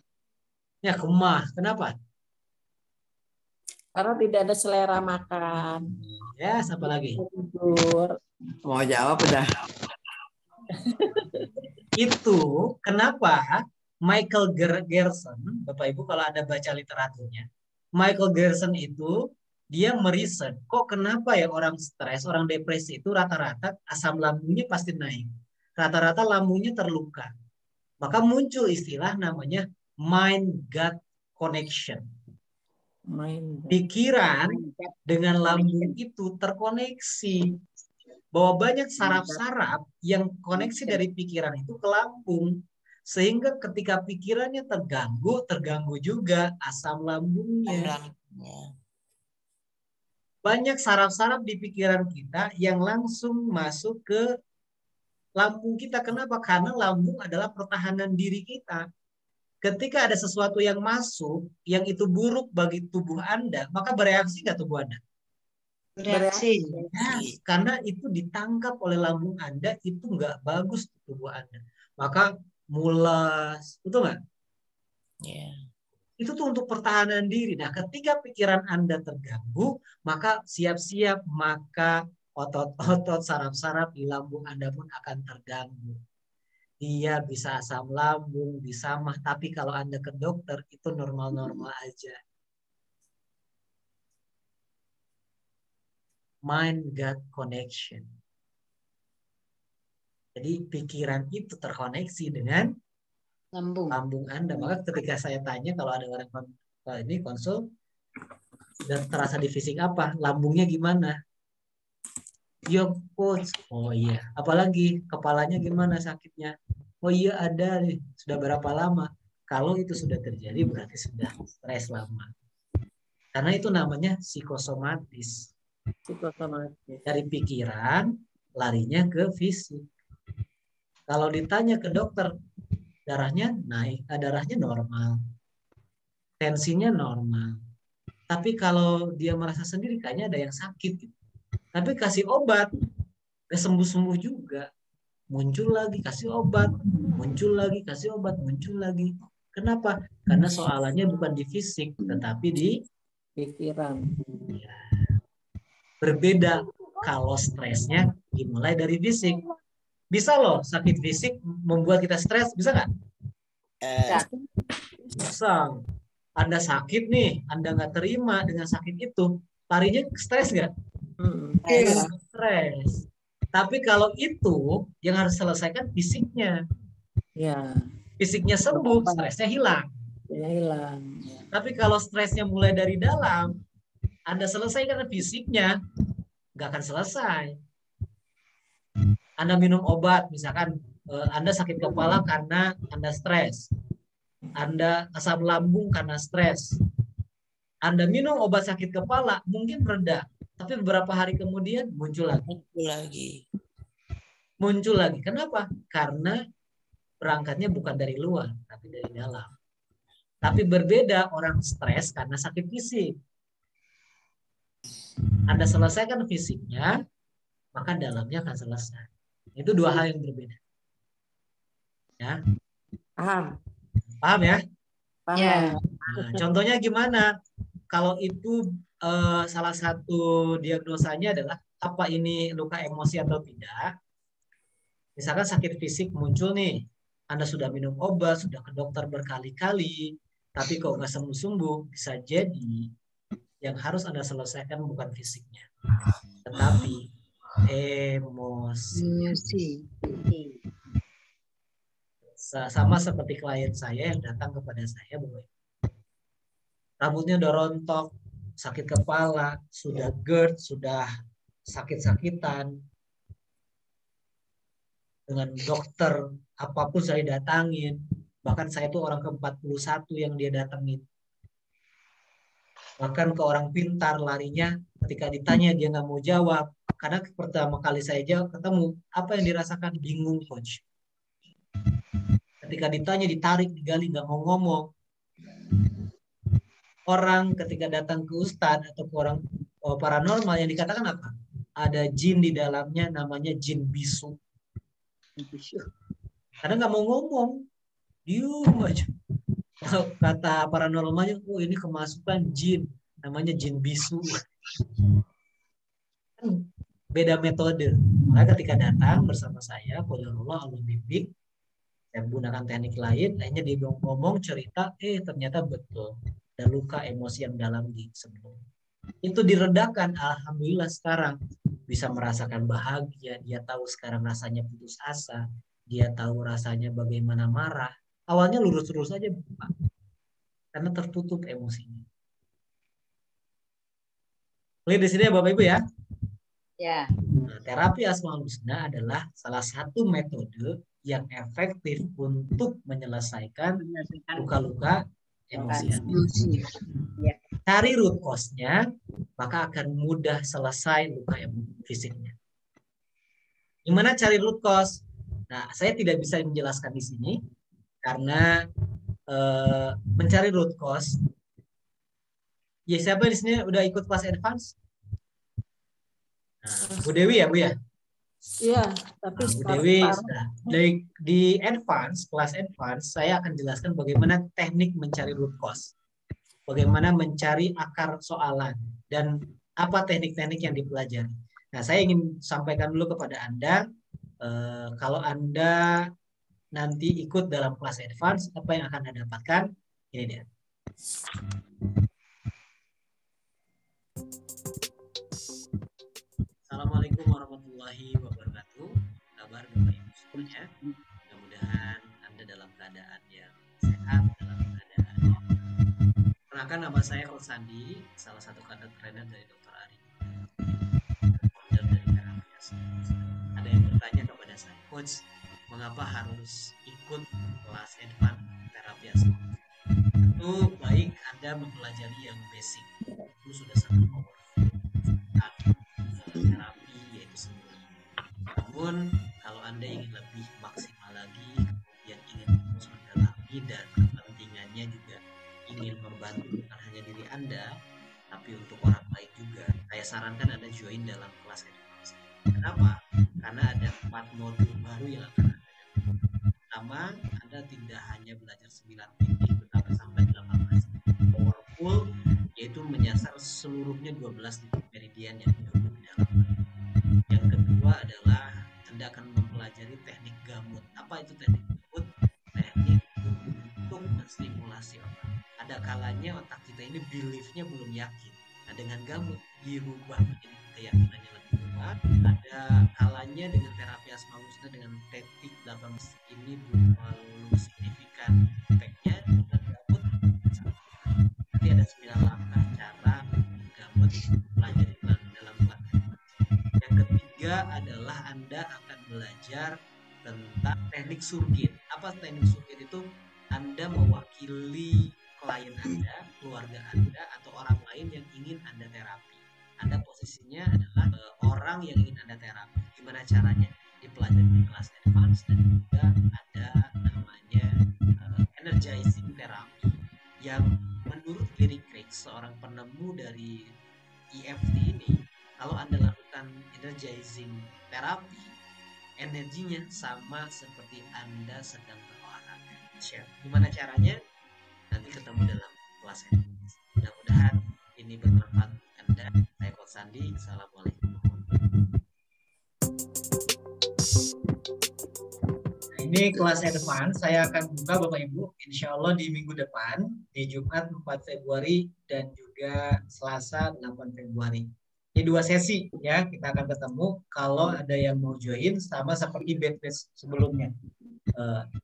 Ya, ke mah. Kenapa? Karena tidak ada selera makan. Ya, siapa lagi? Tidur. Mau jawab udah. Itu kenapa Michael Gerson, Bapak Ibu kalau Anda baca literaturnya, Michael Gerson itu dia meriset, kok kenapa ya orang stres, orang depresi itu rata-rata asam lambungnya pasti naik. Rata-rata lambungnya terluka. Maka muncul istilah namanya mind-gut connection. Pikiran dengan lambung itu terkoneksi. Bahwa banyak saraf-saraf yang koneksi dari pikiran itu ke lambung. Sehingga ketika pikirannya terganggu juga asam lambungnya. Banyak saraf-saraf di pikiran kita yang langsung masuk ke lambung kita. Kenapa? Karena lambung adalah pertahanan diri kita. Ketika ada sesuatu yang masuk, yang itu buruk bagi tubuh Anda, maka bereaksi nggak tubuh Anda? Bereaksi. Yes, karena itu ditangkap oleh lambung Anda, itu nggak bagus di tubuh Anda. Maka mulas, betul nggak? Yeah. Itu tuh untuk pertahanan diri. Nah, ketika pikiran Anda terganggu, maka siap-siap, maka otot-otot saraf-saraf di lambung Anda pun akan terganggu. Dia bisa asam lambung, bisa mah, tapi kalau Anda ke dokter itu normal-normal aja. Mind-gut connection. Jadi pikiran itu terkoneksi dengan lambung Anda. Maka ketika saya tanya kalau ada orang ini konsul, sudah terasa di fisik apa? Lambungnya gimana? Yo coach. Oh iya. Apalagi kepalanya gimana sakitnya? Oh iya ada nih. Sudah berapa lama? Kalau itu sudah terjadi berarti sudah stres lama. Karena itu namanya psikosomatis. Dari pikiran larinya ke fisik. Kalau ditanya ke dokter, darahnya naik, darahnya normal, tensinya normal. Tapi kalau dia merasa sendiri, kayaknya ada yang sakit. Gitu. Tapi kasih obat, gak sembuh-sembuh juga. Muncul lagi, kasih obat, muncul lagi, kasih obat, muncul lagi. Kenapa? Karena soalannya bukan di fisik, tetapi di pikiran. Ya. Berbeda kalau stresnya dimulai dari fisik. Bisa loh sakit fisik membuat kita stres, bisa nggak? Bisa. Anda sakit nih, Anda nggak terima dengan sakit itu, larinya stres nggak? Stres. Tapi kalau itu yang harus selesaikan fisiknya. Ya. Fisiknya sembuh, stresnya hilang. Hilang. Tapi kalau stresnya mulai dari dalam, Anda selesaikan fisiknya, nggak akan selesai. Anda minum obat, misalkan Anda sakit kepala karena Anda stres. Anda asam lambung karena stres. Anda minum obat sakit kepala, mungkin reda. Tapi beberapa hari kemudian muncul lagi. Muncul lagi. Kenapa? Karena berangkatnya bukan dari luar, tapi dari dalam. Tapi berbeda orang stres karena sakit fisik. Anda selesaikan fisiknya, maka dalamnya akan selesai. Itu dua hal yang berbeda. Ya. Paham? Paham ya? Paham. Ya. Nah, contohnya gimana? Kalau itu salah satu diagnosanya adalah apa ini luka emosi atau tidak? Misalkan sakit fisik muncul nih, Anda sudah minum obat, sudah ke dokter berkali-kali, tapi kok nggak sembuh-sembuh, bisa jadi yang harus Anda selesaikan bukan fisiknya, tetapi emosi. Sama seperti klien saya yang datang kepada saya, Bapak. Rambutnya udah rontok, sakit kepala, sudah GERD, sudah sakit-sakitan. Dengan dokter, apapun saya datangin. Bahkan saya itu orang ke-41 yang dia datangin. Bahkan ke orang pintar larinya, ketika ditanya dia nggak mau jawab. Karena pertama kali saya ketemu, apa yang dirasakan? Bingung, coach. Ketika ditanya, ditarik, digali, nggak mau ngomong. Orang ketika datang ke ustadz atau ke orang paranormal yang dikatakan apa? Ada jin di dalamnya, namanya jin bisu. Karena nggak mau ngomong, diam aja. Kata paranormalnya, oh ini kemasukan jin. namanya jin bisu. Beda metode. Maka ketika datang bersama saya, qadarullah Allah bimbing, saya menggunakan teknik lain, akhirnya dia ngomong cerita, ternyata betul. Ada luka emosi yang dalam di sebelum. Itu diredakan, alhamdulillah sekarang bisa merasakan bahagia, dia tahu sekarang rasanya putus asa, dia tahu rasanya bagaimana marah. Awalnya lurus-lurus aja, Pak. Karena tertutup emosinya. Lihat di sini ya Bapak Ibu ya. Ya. Nah, terapi Asmaul Husna adalah salah satu metode yang efektif untuk menyelesaikan luka-luka emosi. Ya. Cari root cause-nya, maka akan mudah selesai luka fisiknya. Gimana cari root cause? Nah, saya tidak bisa menjelaskan di sini karena mencari root cause. Ya, siapa di sini udah ikut kelas advance? Nah, Bu Dewi ya, Bu ya? Iya, tapi Bu Dewi sudah. Di advance, kelas advance, saya akan jelaskan bagaimana teknik mencari root cause. Bagaimana mencari akar soalan dan apa teknik-teknik yang dipelajari. Nah, saya ingin sampaikan dulu kepada Anda, kalau Anda nanti ikut dalam kelas advance, apa yang akan Anda dapatkan? Ini dia. Assalamualaikum warahmatullahi wabarakatuh. Kabar Bapak Ibu semuanya. Mudah-mudahan Anda dalam keadaan yang sehat, dalam keadaan yang... Perkenalkan, nama saya Coach Sandi, salah satu kader trainer dari Dr. Ari, founder dari terapi Asmaul Husna. Ada yang bertanya kepada saya, Coach, mengapa harus ikut kelas advance terapi Asmaul Husna? Tentu baik Anda mempelajari yang basic, itu sudah sangat powerful. Terapi yaitu sembunyi. Namun kalau Anda ingin lebih maksimal lagi, kemudian ingin terus mendalami dan kepentingannya juga ingin membantu bukan hanya diri Anda, tapi untuk orang lain juga, saya sarankan Anda join dalam kelas advance. Kenapa? Karena ada 4 modul baru yang akan Anda dapat. Pertama, Anda tidak hanya belajar 9 titik, tetapi sampai 18 powerful, yaitu menyasar seluruhnya 12 titik meridian yang duduk di dalam. Yang kedua adalah Anda akan mempelajari teknik gamut. Apa itu teknik gamut? Teknik untuk menstimulasi otak. Ada kalanya otak kita ini beliefnya belum yakin. Nah, dengan gamut dirubah menjadi keyakinannya lebih kuat. Ada kalanya dengan terapi Asmaul Husna dengan teknik 18 ini belum terlalu signifikan efeknya. Dengan gamut nanti ada 9 langkah cara gamut pelajari dalam kelas. Yang ketiga adalah Anda akan belajar tentang teknik surgit. Apa teknik surgit itu? Anda mewakili klien Anda, keluarga Anda, atau orang lain yang ingin Anda terapi. Anda posisinya adalah orang yang ingin Anda terapi. Gimana caranya? Dipelajari di kelas advance dan juga ada namanya energizing terapi yang menurut Gary Craig, seorang penemu dari EFT ini, kalau Anda lakukan energizing terapi, energinya sama seperti Anda sedang berolahraga. Gimana caranya? Nanti ketemu dalam kelas ini. Mudah-mudahan ini bermanfaat untuk Anda. Saya Coach Sandi. Assalamualaikum. Nah, ini kelas advance. Saya akan buka Bapak Ibu. Insya Allah di minggu depan, di Jumat 4 Februari dan juga Selasa 8 Februari. Ini 2 sesi ya, kita akan ketemu. Kalau ada yang mau join, sama seperti batch sebelumnya.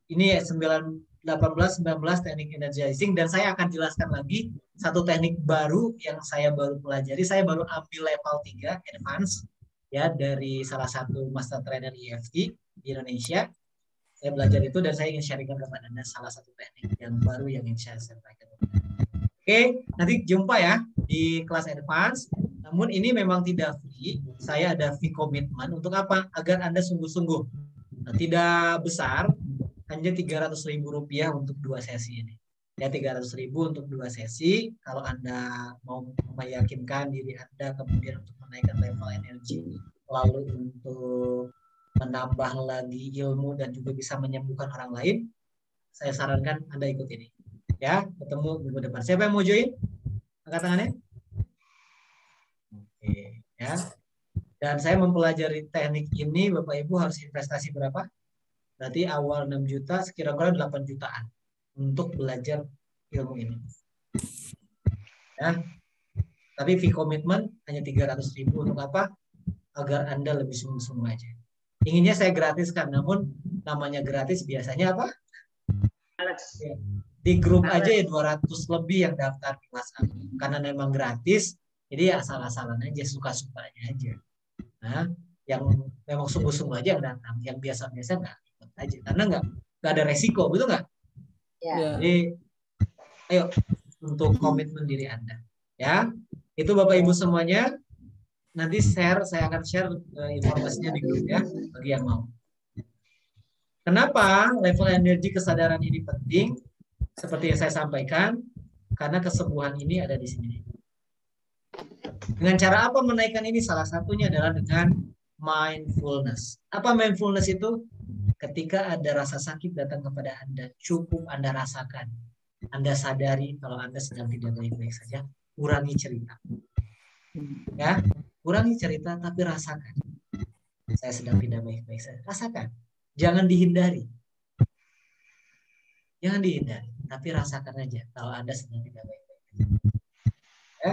Ini 18-19 teknik energizing, dan saya akan jelaskan lagi satu teknik baru yang saya baru pelajari. Saya baru ambil level 3 advance ya dari salah satu master trainer EFT di Indonesia. Saya belajar itu dan saya ingin sharingkan kepada Anda salah satu teknik yang baru yang ingin saya sampaikan. Oke, nanti jumpa ya di kelas advance. Namun ini memang tidak free. Saya ada fee komitmen untuk apa? Agar Anda sungguh-sungguh. Nah, tidak besar, hanya Rp300.000 untuk 2 sesi ini. Ya, Rp300.000 untuk 2 sesi. Kalau Anda mau meyakinkan diri Anda, kemudian untuk menaikkan level energi, lalu untuk menambah lagi ilmu dan juga bisa menyembuhkan orang lain, saya sarankan Anda ikut ini. Ya, ketemu minggu depan. Siapa yang mau join? Angkat tangannya. Oke, ya. Dan saya mempelajari teknik ini, Bapak Ibu harus investasi berapa? Berarti awal 6 juta, sekira-kira 8 jutaan untuk belajar ilmu ini. Ya. Tapi fee komitmen hanya 300.000 untuk apa? Agar Anda lebih sungguh-sungguh aja. Inginnya saya gratiskan, namun namanya gratis biasanya apa? Ya. Di grup aja ya 200 lebih yang daftar di WhatsApp. Karena memang gratis, jadi ya asal-asalan aja, suka-sukanya aja. Nah, yang memang sungguh-sungguh aja yang datang, yang biasa-biasa nggak ikut aja, karena nggak ada resiko, betul nggak? Ya. Jadi, ayo untuk komitmen diri Anda, ya. Itu Bapak Ibu semuanya. Nanti saya akan share informasinya di grup ya, bagi yang mau. Kenapa level energi kesadaran ini penting? Seperti yang saya sampaikan, karena kesembuhan ini ada di sini. Dengan cara apa menaikkan ini? Salah satunya adalah dengan mindfulness. Apa mindfulness itu? Ketika ada rasa sakit datang kepada Anda, cukup Anda rasakan. Anda sadari kalau Anda sedang tidak baik-baik saja, kurangi cerita. Ya, kurangi cerita tapi rasakan. Saya sedang tidak baik-baik saja. Rasakan. Jangan dihindari. Jangan dihindari, tapi rasakan aja kalau Anda sedang tidak baik-baik saja. Ya.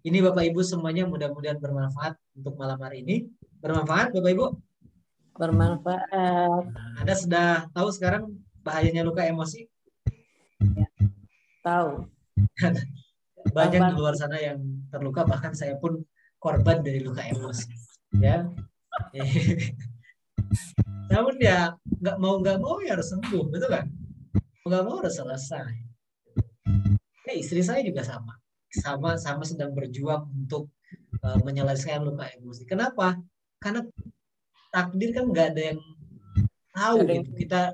Ini Bapak Ibu semuanya mudah-mudahan bermanfaat untuk malam hari ini. Bermanfaat Bapak Ibu? Bermanfaat. Anda sudah tahu sekarang bahayanya luka emosi? Ya. Tahu. Banyak di luar sana yang terluka, bahkan saya pun korban dari luka emosi. Ya. Namun ya nggak mau ya harus sembuh, betul kan? Nggak mau harus selesai. Istri saya juga sama sedang berjuang untuk menyelesaikan luka emosi. Kenapa? Karena takdir kan nggak ada yang tahu gitu. Kita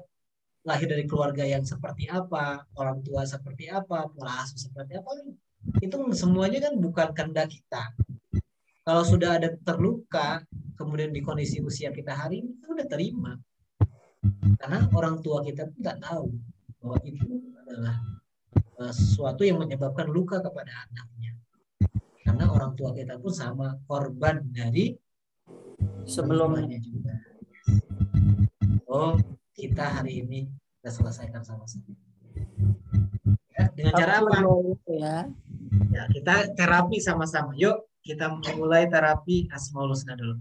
lahir dari keluarga yang seperti apa, orang tua seperti apa, pola asuh seperti apa, itu semuanya kan bukan kehendak kita. Kalau sudah ada terluka, kemudian di kondisi usia kita hari ini, kita udah terima. Karena orang tua kita pun nggak tahu bahwa itu adalah sesuatu yang menyebabkan luka kepada anaknya. Karena orang tua kita pun sama korban dari sebelumnya juga. Oh, kita hari ini kita selesaikan sama-sama. Ya, dengan cara apa? Ya, kita terapi sama-sama. Yuk, kita mulai terapi Asmaul Husna dulu.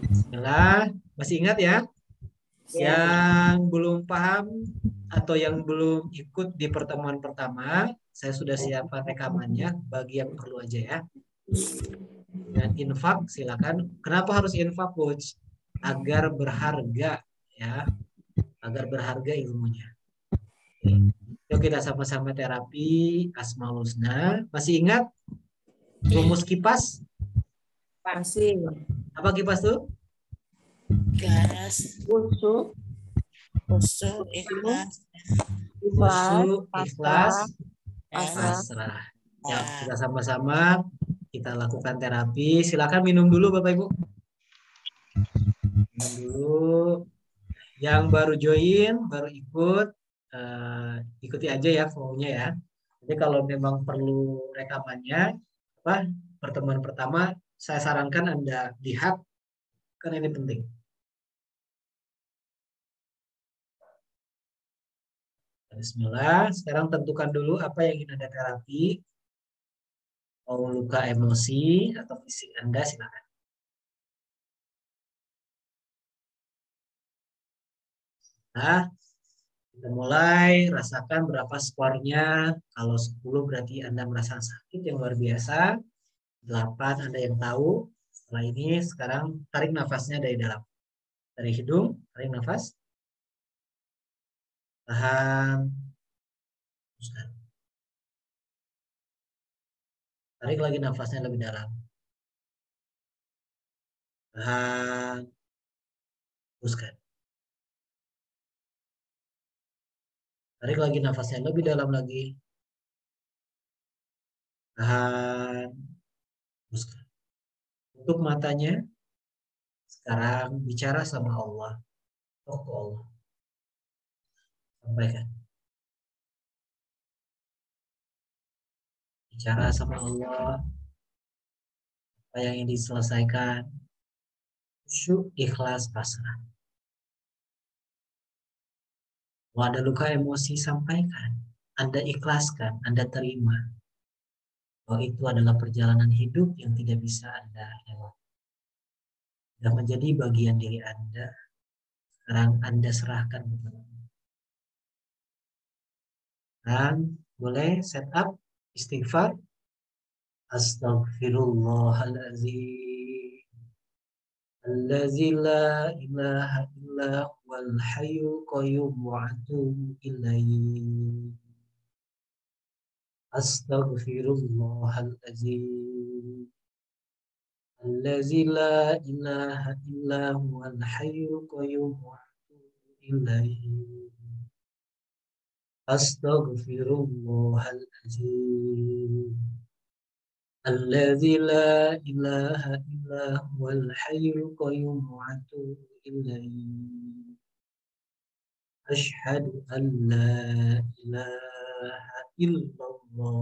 Bismillah. Masih ingat ya? Yang belum paham atau yang belum ikut di pertemuan pertama, saya sudah siapkan rekamannya bagi yang perlu aja ya. Dan infak silakan. Kenapa harus infak, Coach? Agar berharga ya. Agar berharga ilmunya. Yuk kita sama-sama terapi Asmaul Husna. Masih ingat rumus kipas? Masih. Apa kipas tuh? Gas. Busuk. Ikhlas. Ikhlas. Pasrah. Ya, kita sama-sama kita lakukan terapi. Silakan minum dulu Bapak Ibu. Minum dulu. Yang baru join, baru ikut, ikuti aja ya flow-nya ya. Jadi kalau memang perlu rekamannya, pertemuan pertama, saya sarankan Anda lihat, kan ini penting. Bismillah. Sekarang tentukan dulu apa yang ingin Anda terapi. Mau luka emosi atau fisik Anda, silakan. Nah, kita mulai rasakan berapa skornya. Kalau 10 berarti Anda merasa sakit yang luar biasa. 8 Anda yang tahu. Setelah ini sekarang tarik nafasnya dari dalam. Dari hidung, tarik nafas. Tahan. Hembuskan. Tarik lagi nafasnya lebih dalam. Tahan. Hembuskan. Tarik lagi nafasnya lebih dalam lagi. Tahan. Hembuskan. Tutup matanya. Sekarang bicara sama Allah. Tokoh Allah. Sampaikan. Bicara sama Allah. Apa yang ingin diselesaikan, khusyuk, ikhlas, pasrah. Kalau ada luka emosi, sampaikan. Anda ikhlaskan, Anda terima. Bahwa itu adalah perjalanan hidup yang tidak bisa Anda lewati. Sudah menjadi bagian diri Anda. Sekarang Anda serahkan kepada Allah. Dan boleh set up istighfar. Astaghfirullahaladzim. Allazi la ilaha illa huwal hayyul qayyum wa atubu ilaihi. Astaghfirullahaladzim. Allazi la ilaha illa huwal hayyul qayyum wa atubu ilaihi. Astaghfirullahaladzim. Allazi la ilaha illa huwal hayyul qayyum wa atubu ilaihi. Asyhadu an la ilaha illallah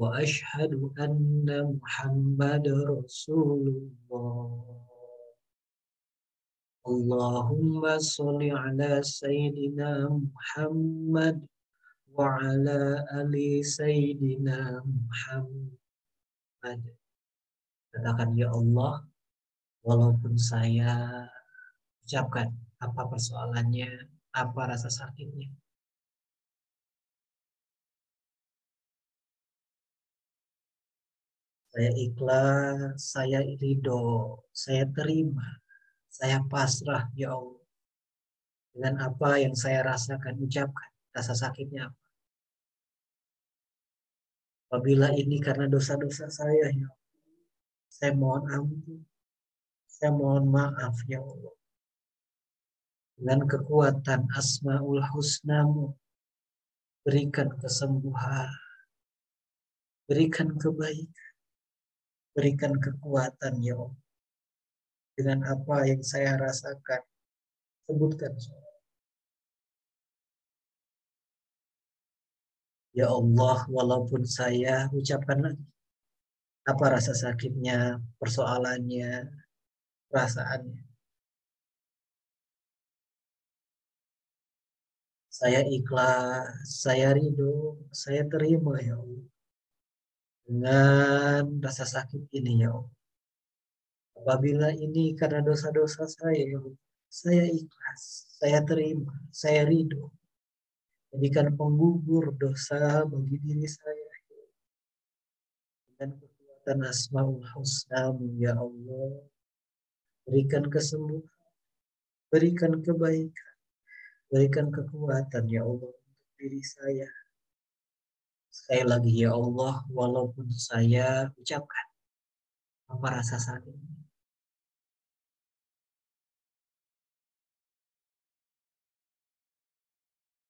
wa asyhadu anna Muhammadar Rasulullah. Allahumma sholli ala sayyidina Muhammad wa ala ali sayyidina Muhammad. Katakan, ya Allah, walaupun saya ucapkan apa persoalannya, apa rasa sakitnya, saya ikhlas, saya ridho, saya terima, saya pasrah, ya Allah, dengan apa yang saya rasakan. Ucapkan rasa sakitnya apa. Apabila ini karena dosa-dosa saya, ya Allah, saya mohon ampun, saya mohon maaf, ya Allah. Dengan kekuatan Asmaul Husnamu, berikan kesembuhan, berikan kebaikan, berikan kekuatan, ya Allah. Dengan apa yang saya rasakan, sebutkan. Ya Allah, walaupun saya, ucapkan lagi, apa rasa sakitnya, persoalannya, perasaannya. Saya ikhlas, saya ridho, saya terima, ya Allah. Dengan rasa sakit ini, ya Allah. Apabila ini karena dosa-dosa saya, ya Allah, saya ikhlas, saya terima, saya ridho. Jadikan penggugur dosa bagi diri saya. Dengan kekuatan Asmaul Husnamu, ya Allah, berikan kesembuhan, berikan kebaikan, berikan kekuatan, ya Allah, untuk diri saya. Sekali lagi, ya Allah, walaupun saya ucapkan apa rasa sakitnya,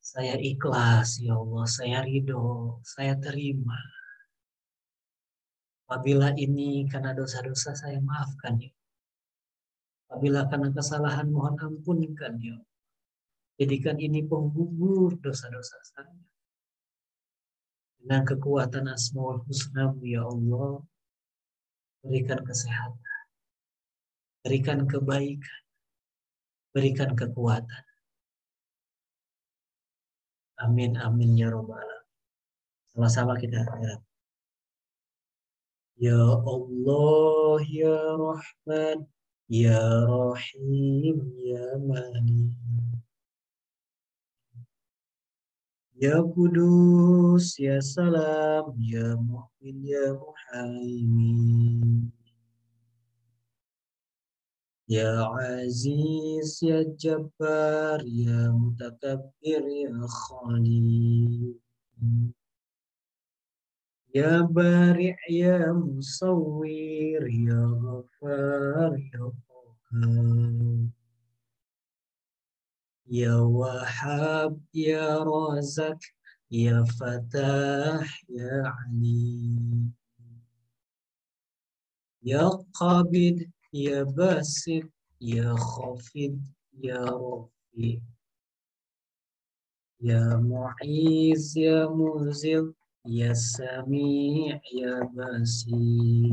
saya ikhlas, ya Allah, saya ridho, saya terima. Apabila ini karena dosa-dosa, saya maafkan, ya. Apabila karena kesalahan, mohon ampunkan, ya. Jadikan ini penggugur dosa-dosa saya. Dengan kekuatan Asmaul Husna, ya Allah, berikan kesehatan, berikan kebaikan, berikan kekuatan. Amin, amin, ya Rabbal Alamin. Sama-sama kita harap. Ya Allah, ya Rahman, ya Rahim, ya Malik. Ya Kudus, ya Salam, ya Mu'min, ya Muhaimin. Ya Aziz, ya Jabbar, ya Mutakabbir, ya Khalid. Ya Bari', ya Musawwir, ya Ghaffar, ya Qahhar. Ya Wahhab, ya Razak, ya Fatah, ya Ali. Ya Qabid, ya Basit, ya Khafid, ya Rafi. Ya Mu'iz, ya Muzil, Ya Sami' Ya Basir.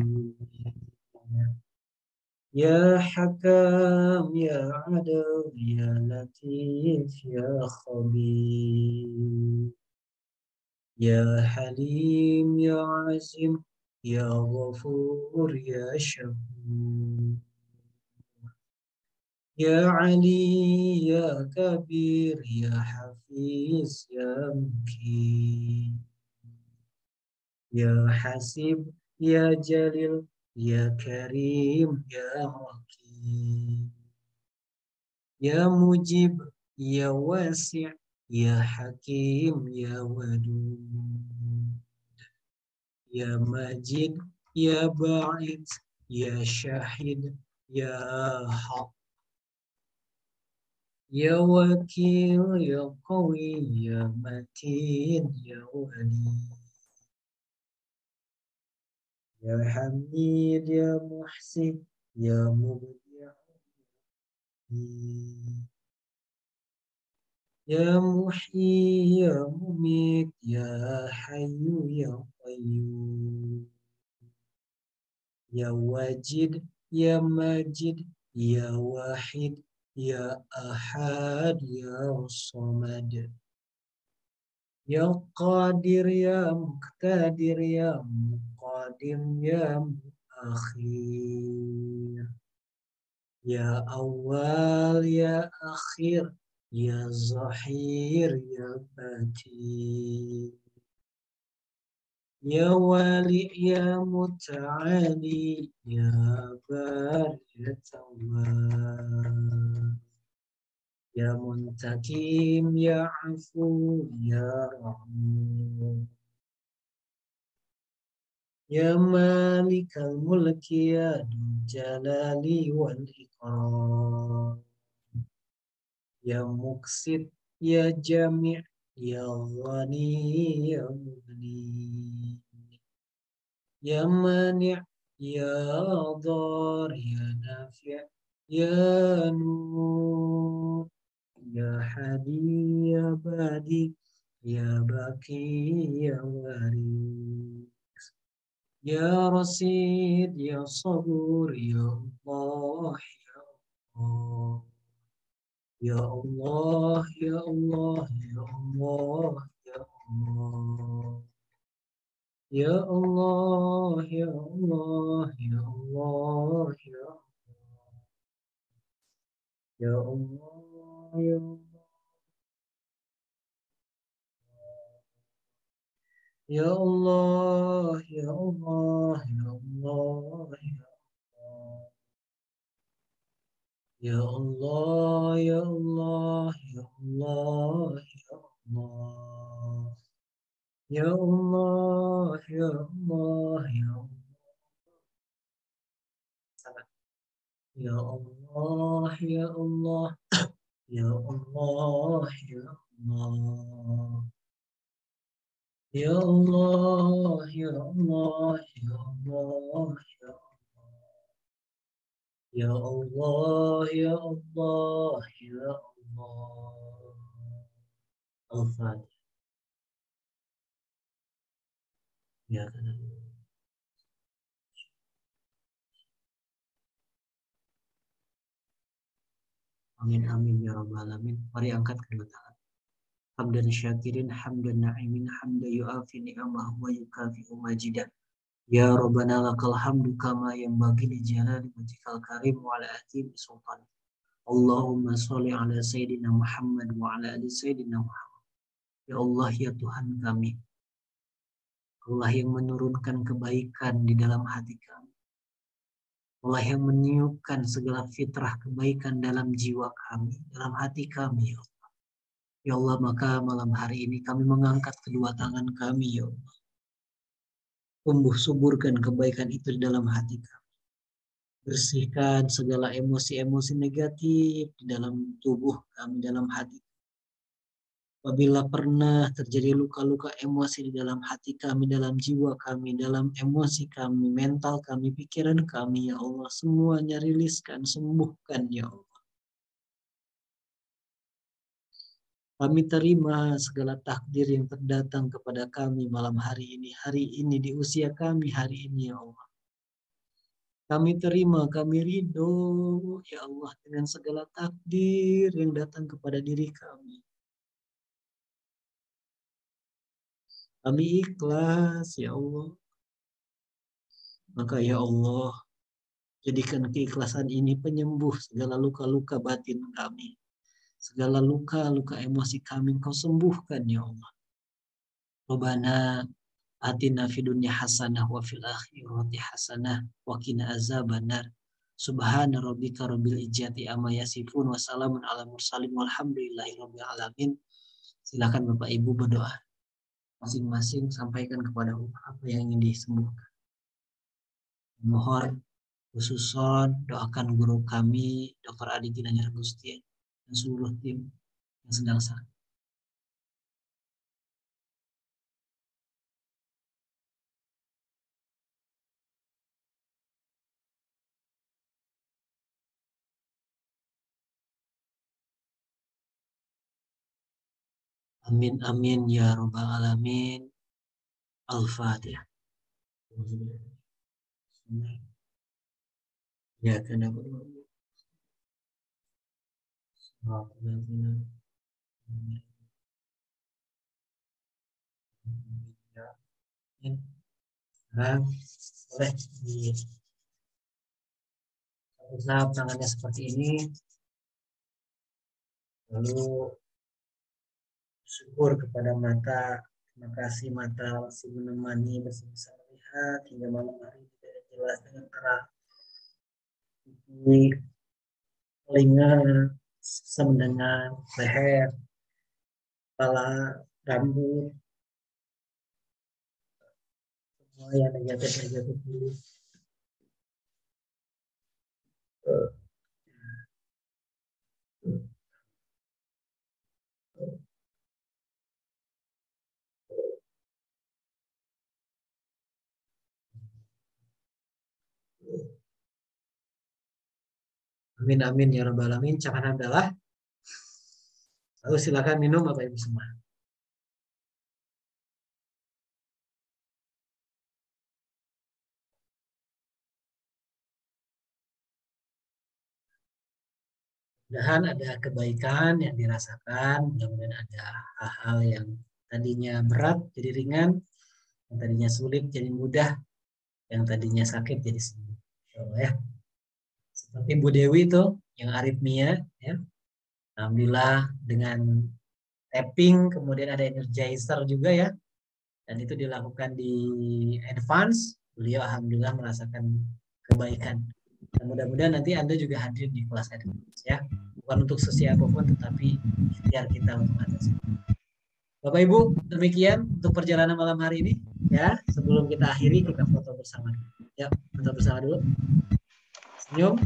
Ya Hakam Ya Adil Ya Latif Ya Khabir. Ya Halim Ya Azim Ya Ghafur Ya Shakur. Ya Ali Ya Kabir Ya Hafiz Ya Mukir. Ya Hasib Ya Jalil Ya Karim Ya Rakib. Ya Mujib Ya Wasi' Ya Hakim Ya Wadud. Ya Majid Ya Ba'id Ya Syahid Ya Haq. Ya Wakil Ya Qawi Ya Matin Ya Wali. Ya Hamid Ya Muhsin Ya Mubdi'. Ya Muhyi Ya Mumit Ya Hayyu Ya Qayyum. Ya Wajid Ya Majid Ya Wahid Ya Ahad Ya Samad. Ya Qadir Ya Muqtadir Ya Muqadim Ya Muakhir. Ya Awal Ya Akhir Ya Zahir Ya Batin. Ya Wali Ya Muta'ali Ya Bari Ya Tawwab. Ya Muntakim Ya Afu Ya Rahim. Ya Malikal Mulki Ya Dzul Jalali wal Ikram. Ya Muqsit Ya Jami' Ya Ghani Ya Mughni. Ya Mani' Ya Dhar Ya Nafi' Ya Nur. Ya Hadi Ya Badi Ya Baki Ya Waris. Ya Rasid Ya Sabur Ya Allah Ya Allah. Ya Allah, Ya Allah, Ya Allah, Ya Allah. Ya Allah, Ya Allah, Ya Allah, Ya Allah. Ya Allah, Ya Allah. Ya Allah, Ya Allah, Ya Allah, Ya Allah. Ya Allah, Ya Allah, Ya Allah, Ya Allah. Ya Allah, Ya Allah, Ya Allah. Ya Allah, Ya Allah, Ya Allah, Ya Allah. Ya Allah, Ya Allah, Ya Allah, Ya Allah. Ya Allah, Ya Allah, Ya Allah. Al-Fatihah. Ya kan. Amin amin ya rabbal alamin. Mari angkat kedua tangan. Hamdan syakirin, hamdan na'imin, hamdan yu'afi ni'amahu wa yukafi'u majidah. Ya Rabbana lakal hamdu kama yanbaghi li jalali wajhikal karim wa ala atimi sultan. Allahumma sholli ala sayyidina Muhammad wa ala ali sayyidina Muhammad. Ya Allah ya Tuhan kami. Allah yang menurunkan kebaikan di dalam hati kami. Allah yang meniupkan segala fitrah kebaikan dalam jiwa kami, dalam hati kami ya Allah. Ya Allah, maka malam hari ini kami mengangkat kedua tangan kami ya Allah. Tumbuh suburkan kebaikan itu di dalam hati kami. Bersihkan segala emosi-emosi negatif di dalam tubuh kami, dalam hati. Apabila pernah terjadi luka-luka emosi di dalam hati kami, dalam jiwa kami, dalam emosi kami, mental kami, pikiran kami, ya Allah, semuanya riliskan, sembuhkan, ya Allah. Kami terima segala takdir yang terdatang kepada kami malam hari ini di usia kami hari ini ya Allah. Kami terima, kami ridho ya Allah dengan segala takdir yang datang kepada diri kami. Kami ikhlas ya Allah. Maka ya Allah, jadikan keikhlasan ini penyembuh segala luka-luka batin kami. Segala luka-luka emosi kami Engkau sembuhkan ya Allah. Rabbana atina fid dunya hasanah wa fil akhirati hasanah wa qina azabannar. Subhana rabbika rabbil izzati amma yasifun wa salamun ala mursalin walhamdulillahi rabbil alamin. Silakan Bapak Ibu berdoa. Masing-masing sampaikan kepada Allah apa yang ingin disembuhkan. Mohon khususon doakan guru kami Dr. Adi Ginanjar Gustian dan seluruh tim yang sedang sakit. Amin amin ya rabbal alamin. Al-Fatihah. Ya karena boleh diusap tangannya seperti ini, lalu syukur kepada mata. Terima kasih mata masih menemani, masih bisa melihat hingga malam hari tidak jelas dengan terang. Di telinga bisa mendengar, leher, kepala, rambut, semua yang negatif dulu. Amin amin ya rabbal alamin. Cakaran adalah. Lalu silakan minum Bapak Ibu semua. Mudah-mudahan ada kebaikan yang dirasakan, mudah-mudahan ada hal-hal yang tadinya berat jadi ringan, yang tadinya sulit jadi mudah, yang tadinya sakit jadi sembuh. Insyaallah ya. Seperti Bu Dewi itu yang aritmia ya. Alhamdulillah dengan tapping, kemudian ada energizer juga ya. Dan itu dilakukan di advance, beliau alhamdulillah merasakan kebaikan. Dan mudah-mudahan nanti Anda juga hadir di kelas advance ya. Bukan untuk sesi apapun, tetapi biar kita untuk Anda. Bapak Ibu, demikian untuk perjalanan malam hari ini ya. Sebelum kita akhiri, kita foto bersama. Ya, foto bersama dulu. Senyum.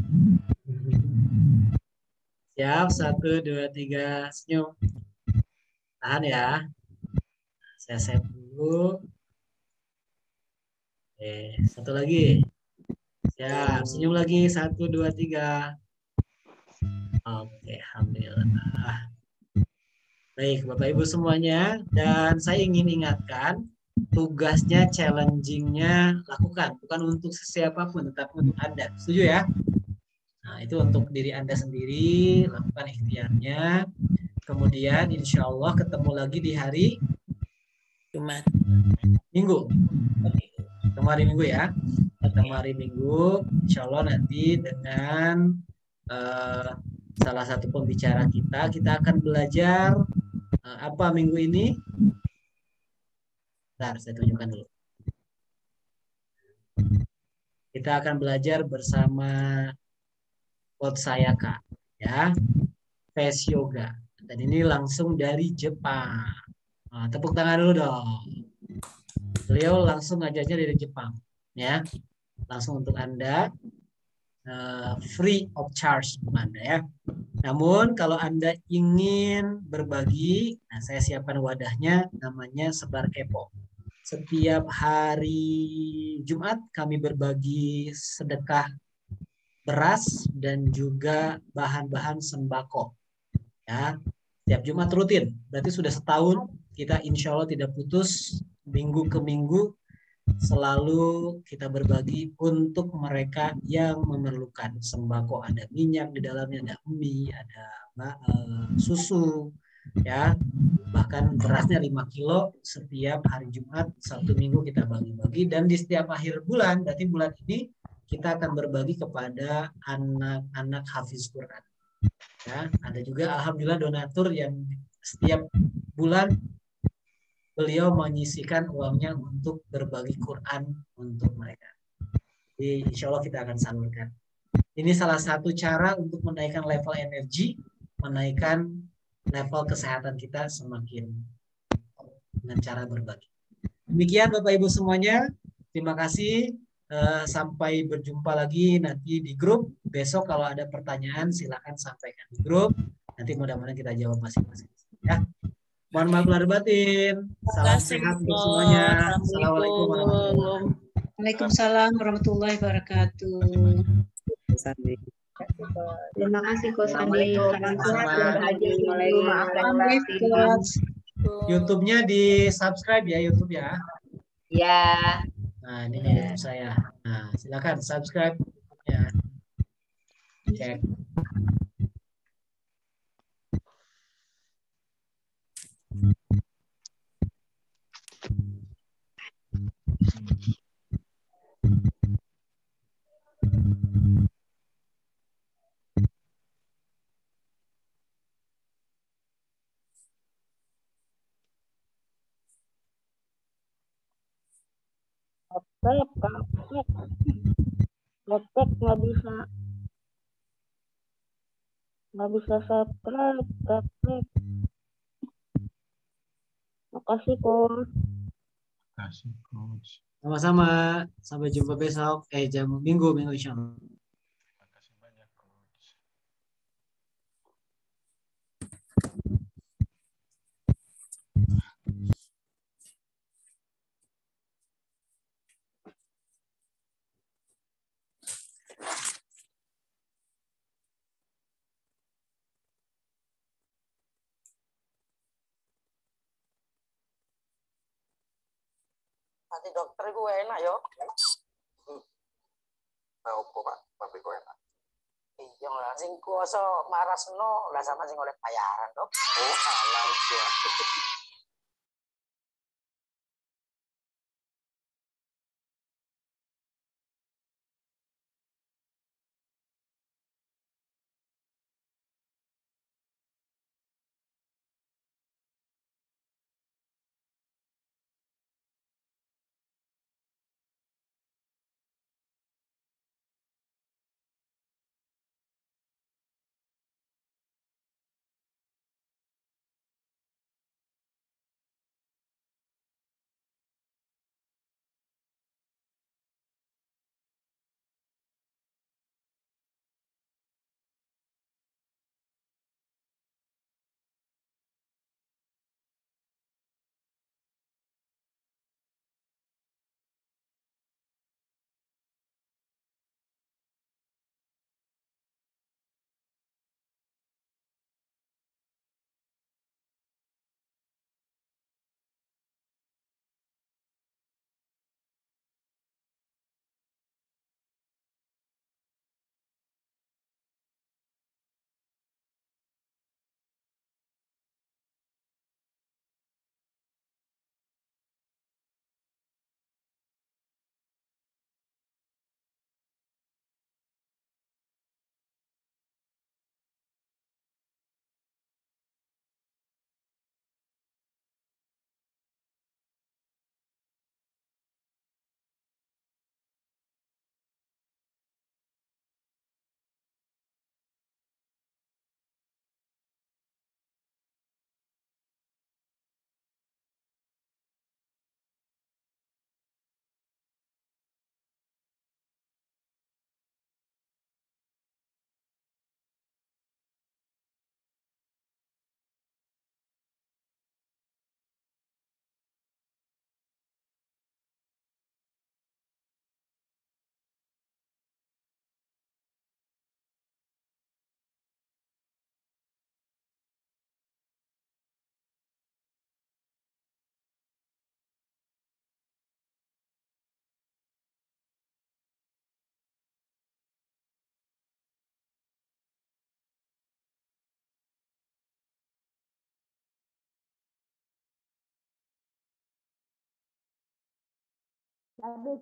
Siap, 1, 2, 3, senyum. Tahan ya. Saya save dulu. Oke, satu lagi. Siap, senyum lagi. 1, 2, 3. Oke, alhamdulillah. Baik, Bapak Ibu semuanya. Dan saya ingin ingatkan, tugasnya, challenging-nya lakukan. Bukan untuk siapapun, tetapi untuk Anda. Setuju ya? Nah, itu untuk diri Anda sendiri, lakukan ikhtiarnya. Kemudian insya Allah ketemu lagi di hari Jumat. Minggu. Ketemu hari Minggu ya. Ketemu hari Minggu, insya Allah nanti dengan salah satu pembicara kita akan belajar apa minggu ini. Bentar, saya tunjukkan dulu. Kita akan belajar bersama Coach Sayaka ya, face yoga. Dan ini langsung dari Jepang. Nah, tepuk tangan dulu dong. Beliau langsung ngajarnya dari Jepang ya. Langsung untuk Anda, free of charge untuk Anda ya. Namun kalau Anda ingin berbagi, nah saya siapkan wadahnya, namanya Sebar Kepo. Setiap hari Jumat kami berbagi sedekah beras dan juga bahan-bahan sembako ya. Tiap Jumat rutin. Berarti sudah setahun kita insya Allah tidak putus, minggu ke minggu selalu kita berbagi untuk mereka yang memerlukan. Sembako ada minyak di dalamnya, ada mie, ada susu, ya, bahkan berasnya 5 kilo setiap hari Jumat, Sabtu Minggu kita bagi-bagi, dan di setiap akhir bulan, berarti bulan ini kita akan berbagi kepada anak-anak hafiz Quran. Ya, ada juga alhamdulillah donatur yang setiap bulan beliau menyisikan uangnya untuk berbagi Quran untuk mereka. Jadi insya Allah kita akan salurkan. Ini salah satu cara untuk menaikkan level energi, menaikkan level kesehatan kita semakin dengan cara berbagi. Demikian Bapak Ibu semuanya. Terima kasih. Sampai berjumpa lagi nanti di grup. Besok kalau ada pertanyaan silakan sampaikan di grup. Nanti mudah-mudahan kita jawab masing-masing. Ya. Mohon maaf lahir batin. Salam sehat untuk semuanya. Assalamualaikum warahmatullahi wabarakatuh. Waalaikumsalam warahmatullahi wabarakatuh. Terima kasih Coach Andi. Salam sehat dan bahagia. Maaf YouTube-nya di subscribe ya, YouTube ya. Ya. Nah, ini YouTube saya. Nah, silakan subscribe ya. Cek. Laptop nggak bisa subscribe, laptop. Makasih Coach. Kasih coach. Sama-sama. Sampai jumpa besok. Jam minggu insya Allah. Nanti dokter gue enak yo. Tahu kok Pak, pabrik gue enak. Iya lah, sing kuasa marah seno lah sama sing oleh bayaran dok. Oh alah ya. Habis.